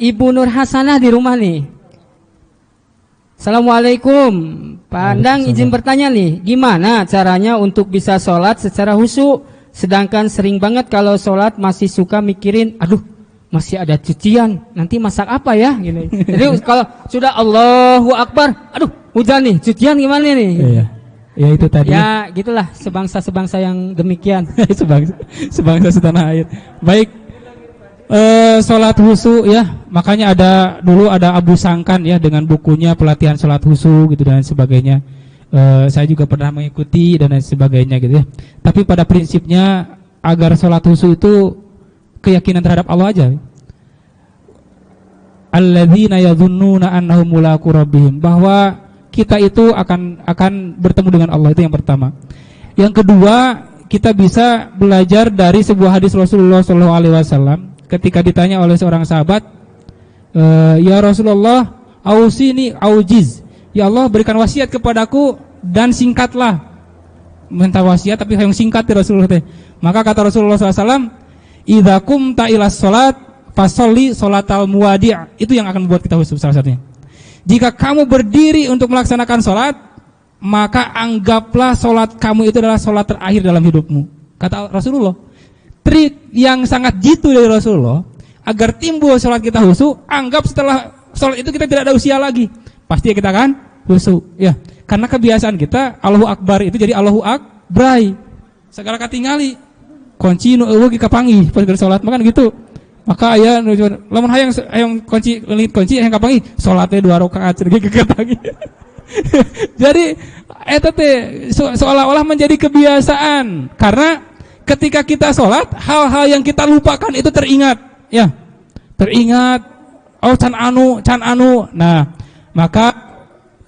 Ibu Nur Hasanah di rumah nih. Assalamualaikum, Pak Andang izin bertanya nih, gimana caranya untuk bisa sholat secara khusyuk, sedangkan sering banget kalau sholat masih suka mikirin, aduh masih ada cucian, nanti masak apa ya gini. Jadi kalau sudah Allahu Akbar, aduh hujan nih, cucian gimana nih? Iya. Ya itu tadi. Ya gitulah sebangsa-sebangsa yang demikian. sebangsa setanah air. Baik. Sholat khusyuk ya, makanya dulu ada Abu Sangkan ya dengan bukunya pelatihan sholat khusyuk gitu dan sebagainya. Saya juga pernah mengikuti dan lain sebagainya gitu ya. Tapi pada prinsipnya agar sholat khusyuk itu keyakinan terhadap Allah aja. Alladzina yadhunnuna annahum mulaqu rabbihim, bahwa kita itu akan bertemu dengan Allah, itu yang pertama. Yang kedua, kita bisa belajar dari sebuah hadis Rasulullah SAW. Ketika ditanya oleh seorang sahabat, ya Rasulullah, ausini aujiz, Ya Allah, berikan wasiat kepadaku dan singkatlah. Minta wasiat tapi yang singkat ya Rasulullah teh. Maka kata Rasulullah SAW, idza qumta ila sholat fasolli sholatal muwadi'. Itu yang akan membuat kita khusyuk salah satunya. Jika kamu berdiri untuk melaksanakan sholat, maka anggaplah sholat kamu itu adalah sholat terakhir dalam hidupmu. Kata Rasulullah. Trik yang sangat jitu dari Rasulullah, agar timbul sholat kita khusyuk, anggap setelah sholat itu kita tidak ada usia lagi. Pasti kita kan khusyuk. Ya, karena kebiasaan kita Allahu Akbar itu jadi Allahu Akbrai. Segala katingali. Kunci nu eueuh kapanggih pas keur salat makan gitu. Maka aya lamun hayang kunci leungit kunci hayang kapanggih salatnya 2 rakaat cenah kapanggih. Jadi eta teh seolah-olah menjadi kebiasaan karena ketika kita salat hal-hal yang kita lupakan itu teringat, ya. Teringat oh can anu. Nah, maka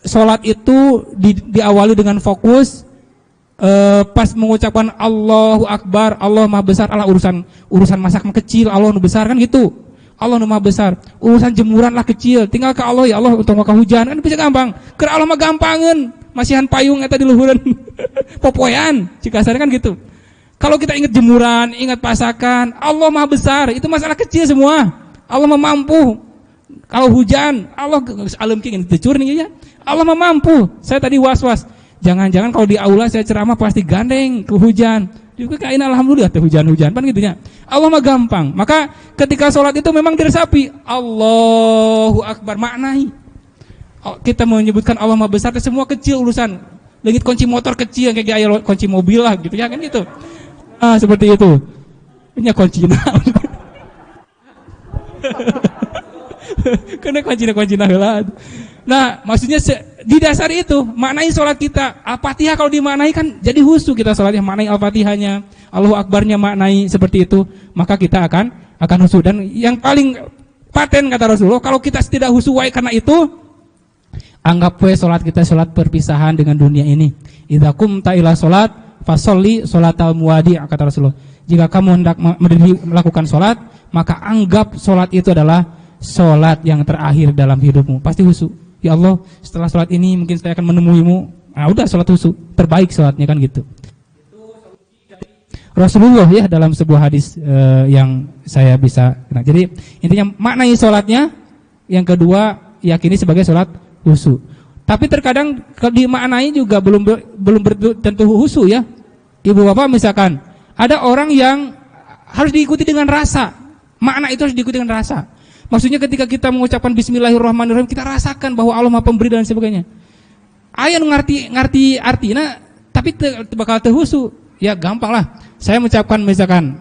salat itu diawali dengan fokus. Pas mengucapkan Allahu Akbar, Allah Maha Besar, Allah urusan masak kecil, Allah nu besar kan gitu. Allah nu Maha Besar. Urusan jemuran lah kecil, tinggal ke Allah ya Allah untuk maka hujan kan bisa gampang. Keur Allah mah gampangeun, masihan payung eta di luhureun. Popoyan, cikasar kan gitu. Kalau kita ingat jemuran, ingat pasakan, Allah Maha Besar, itu masalah kecil semua. Allah mah mampu. Kalau hujan, Allah alam kieu teu ya. Allah mah mampu. Saya tadi was-was. Jangan-jangan kalau di aula saya ceramah pasti gandeng ke hujan. Juga kain alhamdulillah teh hujan-hujan kan gitu ya. Allah mah gampang. Maka ketika sholat itu memang diresapi Allahu Akbar maknai. Kita menyebutkan Allah Maha Besar itu semua kecil urusan. Leungit kunci motor kecil kayak aya kunci mobil lah gitu ya kan gitu. Seperti itu. Nya kuncina. Karena kuncina heula. Nah, maksudnya di dasar itu maknai sholat kita. Al-Fatihah kalau dimaknai kan jadi khusyuk kita sholatnya, maknai Al-Fatihahnya, Allahu Akbarnya maknai seperti itu, maka kita akan khusyuk. Dan yang paling paten kata Rasulullah, kalau kita tidak khusyuk karena itu, anggap we sholat kita sholat perpisahan dengan dunia ini. Idza qumta ila sholat fasholli sholatal muwadi' kata Rasulullah. Jika kamu hendak melakukan sholat, maka anggap sholat itu adalah sholat yang terakhir dalam hidupmu. Pasti khusyuk. Ya Allah, setelah sholat ini mungkin saya akan menemuimu. Nah udah sholat khusyuk, terbaik sholatnya kan gitu. Rasulullah ya dalam sebuah hadis yang saya bisa. Nah, jadi intinya maknai sholatnya. Yang kedua yakini sebagai sholat khusyuk. Tapi terkadang dimaknai juga belum tentu khusyuk ya. Ibu bapak misalkan ada orang yang harus diikuti dengan rasa. Makna itu harus diikuti dengan rasa. Maksudnya ketika kita mengucapkan Bismillahirrahmanirrahim, kita rasakan bahwa Allah Maha Pemberi dan sebagainya. Aya nu ngarti artina, tapi bakal teu khusyuk. Ya gampang lah. Saya mengucapkan misalkan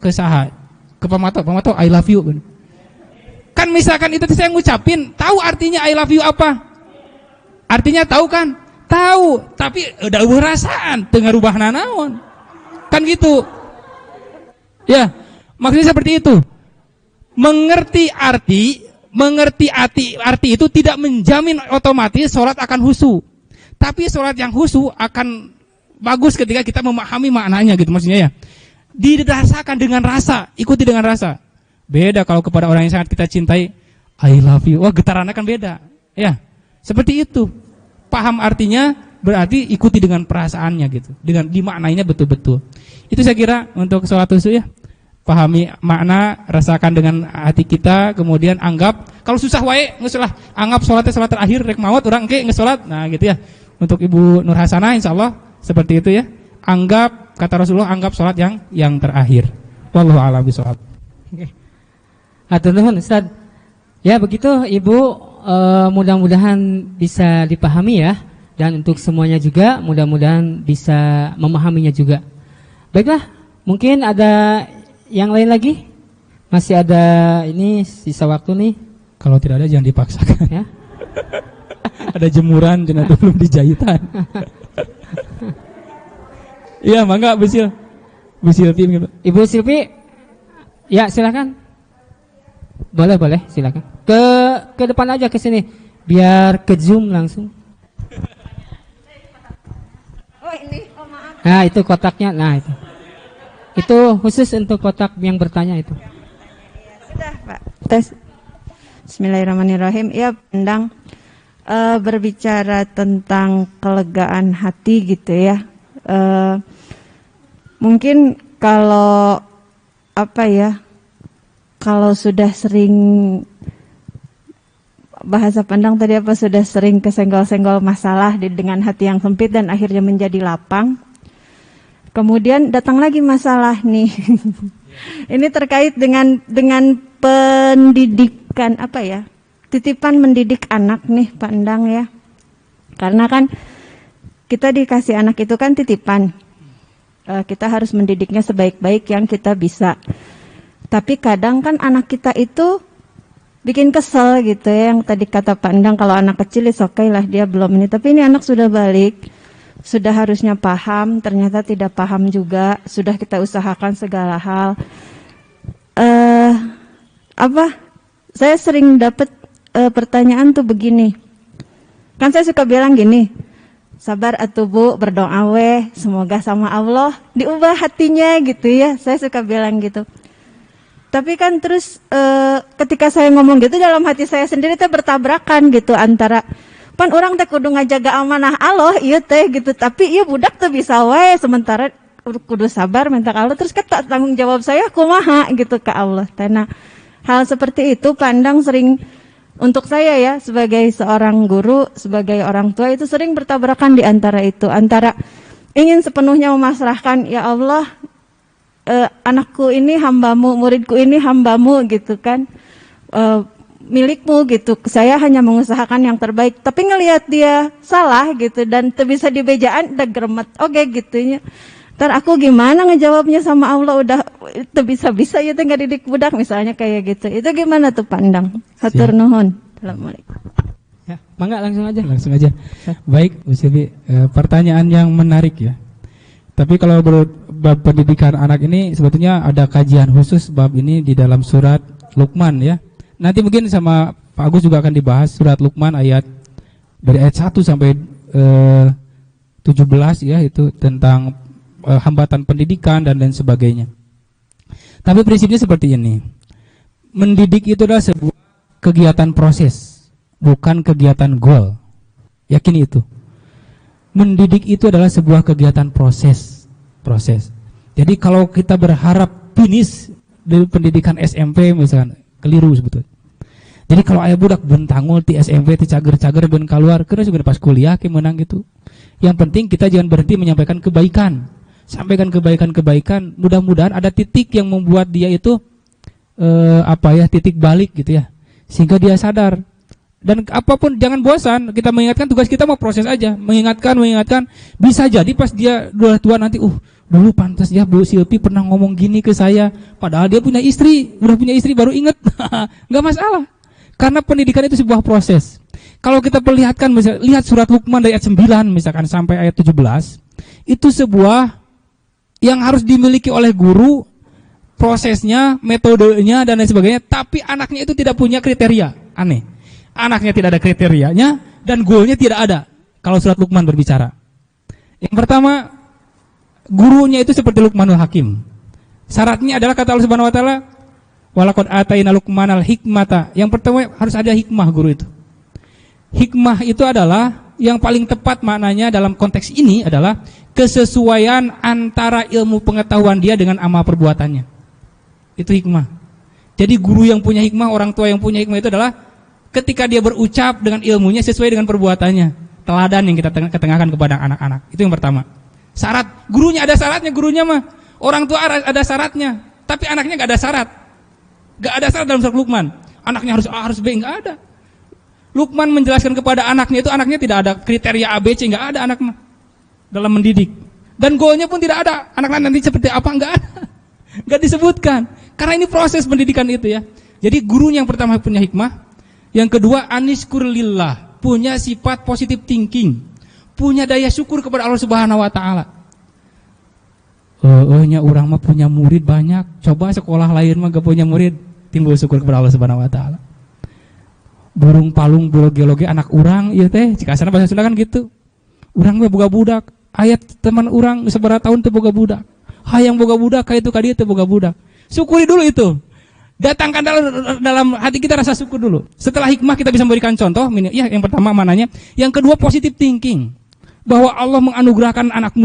ke saha, ke pamato I love you. Kan misalkan itu saya ngucapin, tahu artinya I love you apa? Artinya tahu kan? Tahu, tapi udah perasaan, teu ngarubahna naon. Kan gitu. Ya, maksudnya seperti itu. Mengerti arti itu tidak menjamin otomatis sholat akan khusyuk. Tapi sholat yang khusyuk akan bagus ketika kita memahami maknanya gitu maksudnya ya. Didasarkan dengan rasa, ikuti dengan rasa. Beda kalau kepada orang yang sangat kita cintai, I love you. Wah, getarannya kan beda. Ya, seperti itu. Paham artinya berarti ikuti dengan perasaannya gitu. Dengan dimaknainya betul-betul. Itu saya kira untuk sholat khusyuk ya. Pahami makna, rasakan dengan hati kita, kemudian anggap kalau susah wae geus lah, anggap salatnya salat terakhir rek maot urang engke geus salat. Nah, gitu ya. Untuk Ibu Nur Hasanah insyaallah seperti itu ya. Anggap kata Rasulullah anggap salat yang terakhir. Wallahu a'lam bishawab. Oke. Atur nuhun Ustaz. Ya, begitu Ibu, mudah-mudahan bisa dipahami ya, dan untuk semuanya juga mudah-mudahan bisa memahaminya juga. Baiklah, mungkin ada yang lain lagi? Masih ada ini sisa waktu nih. Kalau tidak ada jangan dipaksakan ya. Ada jemuran dan itu belum dijahitan. Iya, mangga Bu Silvi gitu. Ibu Silvi, ya silakan. Boleh silakan. Ke depan aja ke sini biar ke zoom langsung. Oh ini, oh maaf. Nah, itu kotaknya. Nah, itu. Itu khusus untuk kotak yang bertanya itu. Sudah Pak. Tes. Bismillahirrahmanirrahim. Ya, Pandang. berbicara tentang kelegaan hati gitu ya. Mungkin kalau apa ya, kalau sudah sering, bahasa Pandang tadi apa, sudah sering kesenggol-senggol masalah dengan hati yang sempit dan akhirnya menjadi lapang, kemudian datang lagi masalah nih. Ini terkait dengan pendidikan apa ya, titipan mendidik anak nih Pandang ya. Karena kan kita dikasih anak itu kan titipan, kita harus mendidiknya sebaik-baik yang kita bisa. Tapi kadang kan anak kita itu bikin kesel gitu ya, yang tadi kata Pandang, kalau anak kecil is okay lah, dia belum ini. Tapi ini anak sudah balik, sudah harusnya paham, ternyata tidak paham juga, sudah kita usahakan segala hal. Saya sering dapat pertanyaan tuh begini, kan saya suka bilang gini, sabar atuh Bu, berdoa weh, semoga sama Allah diubah hatinya gitu ya, saya suka bilang gitu. Tapi kan terus ketika saya ngomong gitu, dalam hati saya sendiri teh bertabrakan gitu, antara pan orang teh kudu ngajaga amanah Allah ieu teh gitu, tapi ieu budak tuh bisa wae, sementara kudu sabar minta Allah, terus kan tanggung jawab saya kumaha gitu ke Allah. Nah, hal seperti itu Pandang sering, untuk saya ya sebagai seorang guru, sebagai orang tua, itu sering bertabrakan di antara itu, antara ingin sepenuhnya memasrahkan, ya Allah, anakku ini hambamu, muridku ini hambamu gitu kan, milikmu gitu, saya hanya mengusahakan yang terbaik, tapi ngelihat dia salah gitu dan bisa dibejaan, udah geremet oke gitunya. Ntar aku gimana ngejawabnya sama Allah, udah itu bisa-bisa ya nggak didik budak misalnya kayak gitu. Itu gimana tuh Pandang? Hatur nuhun. Assalamualaikum. Ya, mangga langsung aja. Langsung aja. Baik, Bu Silvi, pertanyaan yang menarik ya. Tapi kalau bab pendidikan anak ini sebetulnya ada kajian khusus bab ini di dalam surat Luqman ya. Nanti mungkin sama Pak Agus juga akan dibahas surat Luqman dari ayat 1 sampai 17 ya, itu tentang hambatan pendidikan dan lain sebagainya. Tapi prinsipnya seperti ini. Mendidik itu adalah sebuah kegiatan proses, bukan kegiatan goal. Yakini itu. Mendidik itu adalah sebuah kegiatan proses. Jadi kalau kita berharap finish dari pendidikan SMP misalkan, keliru sebetulnya. Jadi kalau ayah budak bentangul ti SMP ti cager-cager ben keluar, terus pas kuliah ke menang gitu. Yang penting kita jangan berhenti menyampaikan kebaikan. Sampaikan kebaikan, mudah-mudahan ada titik yang membuat dia itu titik balik gitu ya. Sehingga dia sadar. Dan apapun jangan bosan, kita mengingatkan, tugas kita mau proses aja, mengingatkan. Bisa jadi pas dia udah tua nanti, dulu pantas ya Bu Silvi pernah ngomong gini ke saya, padahal dia udah punya istri baru inget. Nggak masalah. Karena pendidikan itu sebuah proses. Kalau kita perlihatkan, lihat surat Luqman dari ayat 9 misalkan sampai ayat 17, itu sebuah yang harus dimiliki oleh guru, prosesnya, metodenya dan lain sebagainya, tapi anaknya itu tidak punya kriteria. Aneh. Anaknya tidak ada kriterianya dan goalnya tidak ada. Kalau surat Luqman berbicara, yang pertama, gurunya itu seperti Luqmanul Hakim. Syaratnya adalah kata Allah Subhanahu Wa Taala, walaqad ataina Luqmanal hikmata. Yang pertama harus ada hikmah guru itu. Hikmah itu adalah yang paling tepat maknanya dalam konteks ini adalah kesesuaian antara ilmu pengetahuan dia dengan amal perbuatannya. Itu hikmah. Jadi guru yang punya hikmah, orang tua yang punya hikmah itu adalah ketika dia berucap dengan ilmunya sesuai dengan perbuatannya. Teladan yang kita ketengahkan kepada anak-anak. Itu yang pertama. Syarat, gurunya ada syaratnya, gurunya mah. Orang tua ada syaratnya, tapi anaknya gak ada syarat. Gak ada syarat dalam surat Luqman. Anaknya harus A, harus B, gak ada. Luqman menjelaskan kepada anaknya itu, anaknya tidak ada kriteria A, B, C, gak ada anak mah dalam mendidik. Dan goalnya pun tidak ada. Anak-anak nanti seperti apa, gak ada. Gak disebutkan. Karena ini proses pendidikan itu ya. Jadi guru yang pertama punya hikmah. Yang kedua, anishkur lillah, punya sifat positive thinking, punya daya syukur kepada Allah Subhanahu Wa Taala. Nya orang mah punya murid banyak, coba sekolah lain mah gak punya murid, timbul syukur kepada Allah Subhanahu Wa Taala. Burung palung biologi anak orang, iya teh, jika asana bahasa Sunda kan gitu. Orang mah boga budak, ayat teman orang seberapa tahun teh boga budak, hayang boga budak, kayak itu kadieu teh boga budak. Syukuri dulu itu. Datangkan dalam hati kita rasa syukur dulu. Setelah hikmah kita bisa memberikan contoh. Ya, yang pertama mananya. Yang kedua positive thinking. Bahwa Allah menganugerahkan anak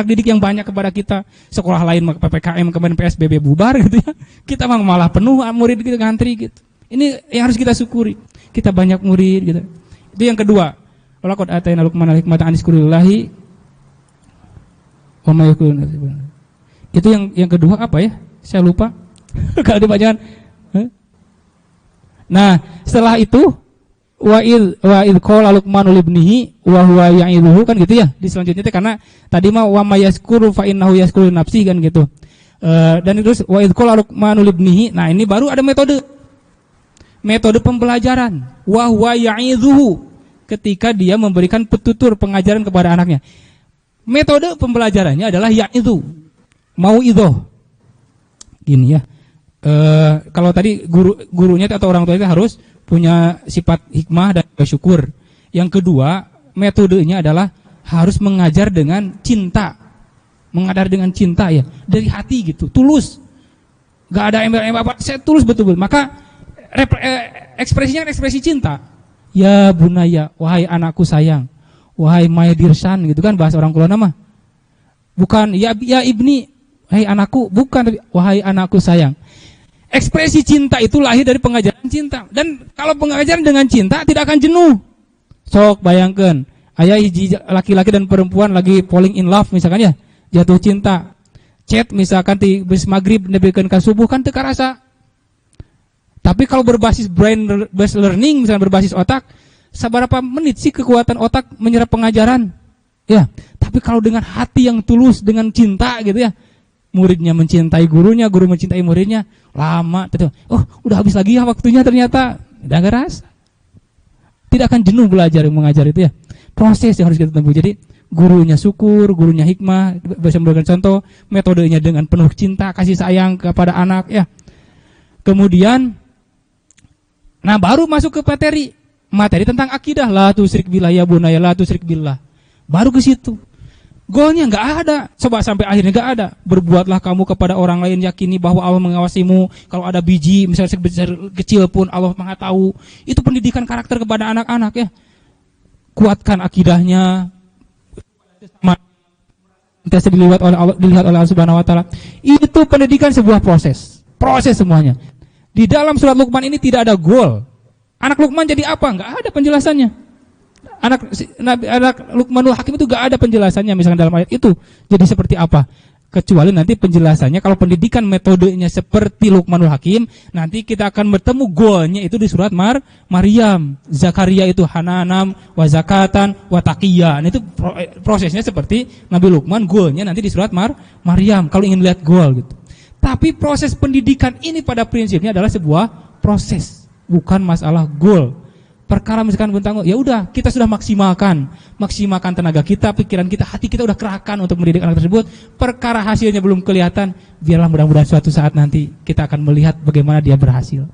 didik yang banyak kepada kita. Sekolah lain PPKM kemudian PSBB bubar gitu ya. Kita malah penuh murid kita ngantri gitu. Ini yang harus kita syukuri. Kita banyak murid gitu. Itu yang kedua. Walaqad atayna Luqmanal hikmata an yashkurillahi wa ma yakun. Itu yang kedua apa ya? Saya lupa. Kalau dibacakan. Nah, setelah itu wa id qala Luqmanu libnihi wa huwa ya'iduhu kan gitu ya. Di selanjutnya karena tadi mah wa may yaskuru fa innahu yaskuru nafsi kan gitu. Dan terus wa id qala Luqmanu libnihi. Nah, ini baru ada metode pembelajaran. Wa huwa ya'iduhu ketika dia memberikan petutur pengajaran kepada anaknya. Metode pembelajarannya adalah ya'idu. Mau'idhah. Gini ya. Kalau tadi gurunya atau orang tua itu harus punya sifat hikmah dan syukur. Yang kedua, metodenya adalah harus mengajar dengan cinta. Mengajar dengan cinta ya, dari hati gitu, tulus. Gak ada embel-embel apa, saya tulus betul-betul. Maka ekspresinya ekspresi cinta. Ya bunaya, wahai anakku sayang. Wahai my dear son, gitu kan bahasa orang kulo nama. Bukan ya ibni, wahai anakku, bukan wahai anakku sayang. Ekspresi cinta itu lahir dari pengajaran cinta. Dan kalau pengajaran dengan cinta tidak akan jenuh. Sok bayangkan, ayah hiji laki-laki dan perempuan lagi falling in love misalkan ya, jatuh cinta. Chat misalkan di bis maghrib nebikan ka subuh kan teu karasa. Tapi kalau berbasis brain based learning misalnya berbasis otak, sabarapa menit sih kekuatan otak menyerap pengajaran? Ya, tapi kalau dengan hati yang tulus dengan cinta gitu ya. Muridnya mencintai gurunya, guru mencintai muridnya, lama tentu. Oh, udah habis lagi ya waktunya ternyata. Udah gak rasa. Tidak akan jenuh belajar mengajar itu ya. Proses yang harus kita tempuh. Jadi gurunya syukur, gurunya hikmah, bisa memberikan contoh, metodenya dengan penuh cinta, kasih sayang kepada anak ya. Kemudian nah baru masuk ke materi tentang akidah, la tusyrik billah ya bunaya, la tusyrik billah. Baru ke situ. Goalnya nggak ada, coba sampai akhirnya nggak ada. Berbuatlah kamu kepada orang lain, yakini bahwa Allah mengawasimu. Kalau ada biji, misalnya sebesar kecil pun Allah Maha tahu. Itu pendidikan karakter kepada anak-anak ya. Kuatkan akidahnya. Dilihat oleh Allah Subhanahu Wa Taala. Itu pendidikan sebuah proses semuanya. Di dalam surat Luqman ini tidak ada goal. Anak Luqman jadi apa? Nggak ada penjelasannya. Anak Luqmanul Hakim itu gak ada penjelasannya misalnya dalam ayat itu jadi seperti apa, kecuali nanti penjelasannya kalau pendidikan metodenya seperti Luqmanul Hakim nanti kita akan bertemu goalnya itu di surat Maryam. Zakaria itu hananam wa zakatan wa taqiyya. Nah, itu prosesnya seperti Nabi Luqman, goalnya nanti di surat Maryam kalau ingin lihat goal gitu. Tapi proses pendidikan ini pada prinsipnya adalah sebuah proses, bukan masalah goal. Perkara misalkan bentang, ya udah kita sudah maksimalkan tenaga kita, pikiran kita, hati kita udah kerahkan untuk mendidik anak tersebut. Perkara hasilnya belum kelihatan, biarlah mudah-mudahan suatu saat nanti kita akan melihat bagaimana dia berhasil.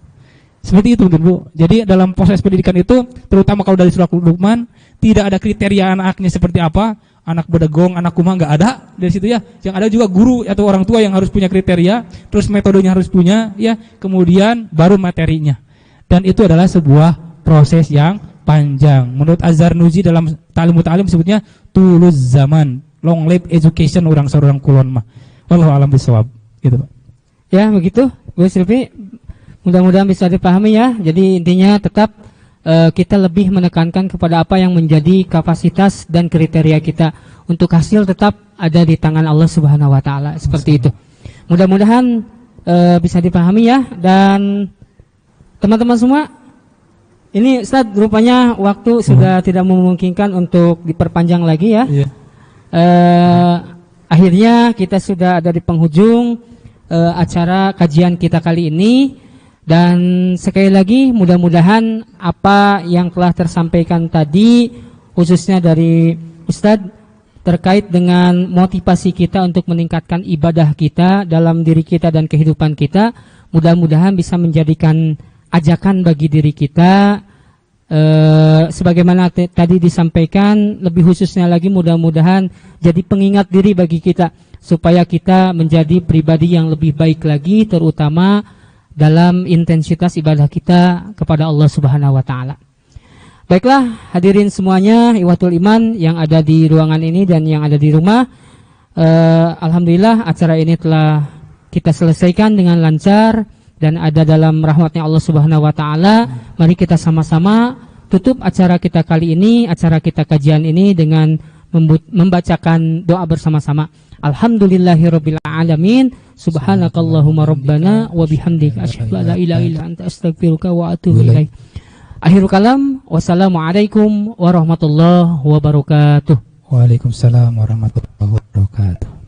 Seperti itu mungkin Bu. Jadi dalam proses pendidikan itu, terutama kalau dari surat Luqman, tidak ada kriteria anaknya seperti apa, anak bedegong, anak kumaha nggak ada dari situ ya. Yang ada juga guru atau orang tua yang harus punya kriteria, terus metodenya harus punya ya, kemudian baru materinya. Dan itu adalah sebuah proses yang panjang. Menurut Az-Zarnuji dalam Ta'lim Muta'alim sebutnya tuluz zaman, long life education orang seorang kulon mah. Wallahu a'lam bishawab. Gitu, Pak. Ya, begitu. Bu Silvi, mudah-mudahan bisa dipahami ya. Jadi intinya tetap kita lebih menekankan kepada apa yang menjadi kapasitas dan kriteria kita. Untuk hasil tetap ada di tangan Allah Subhanahu wa taala. Seperti itu. Mudah-mudahan bisa dipahami ya. Dan teman-teman semua, ini Ustaz rupanya waktu sudah tidak memungkinkan untuk diperpanjang lagi ya. Iya. Akhirnya kita sudah ada di penghujung acara kajian kita kali ini. Dan sekali lagi mudah-mudahan apa yang telah tersampaikan tadi khususnya dari Ustaz terkait dengan motivasi kita untuk meningkatkan ibadah kita dalam diri kita dan kehidupan kita, mudah-mudahan bisa menjadikan ajakan bagi diri kita, sebagaimana tadi disampaikan, lebih khususnya lagi mudah-mudahan jadi pengingat diri bagi kita supaya kita menjadi pribadi yang lebih baik lagi, terutama dalam intensitas ibadah kita kepada Allah Subhanahu wa taala. Baiklah, hadirin semuanya, ikhwatul iman yang ada di ruangan ini dan yang ada di rumah. Alhamdulillah acara ini telah kita selesaikan dengan lancar dan ada dalam rahmatnya Allah Subhanahu wa taala. Mari kita sama-sama tutup acara kita kali ini, acara kita kajian ini dengan membacakan doa bersama-sama. Alhamdulillahirabbil alamin. Subhanakallahumma rabbana wa bihamdika asyhadu an la ilaha illa anta astaghfiruka wa atubu ilaik. Akhirul kalam, wassalamualaikum warahmatullahi wabarakatuh. Waalaikumsalam warahmatullahi wabarakatuh.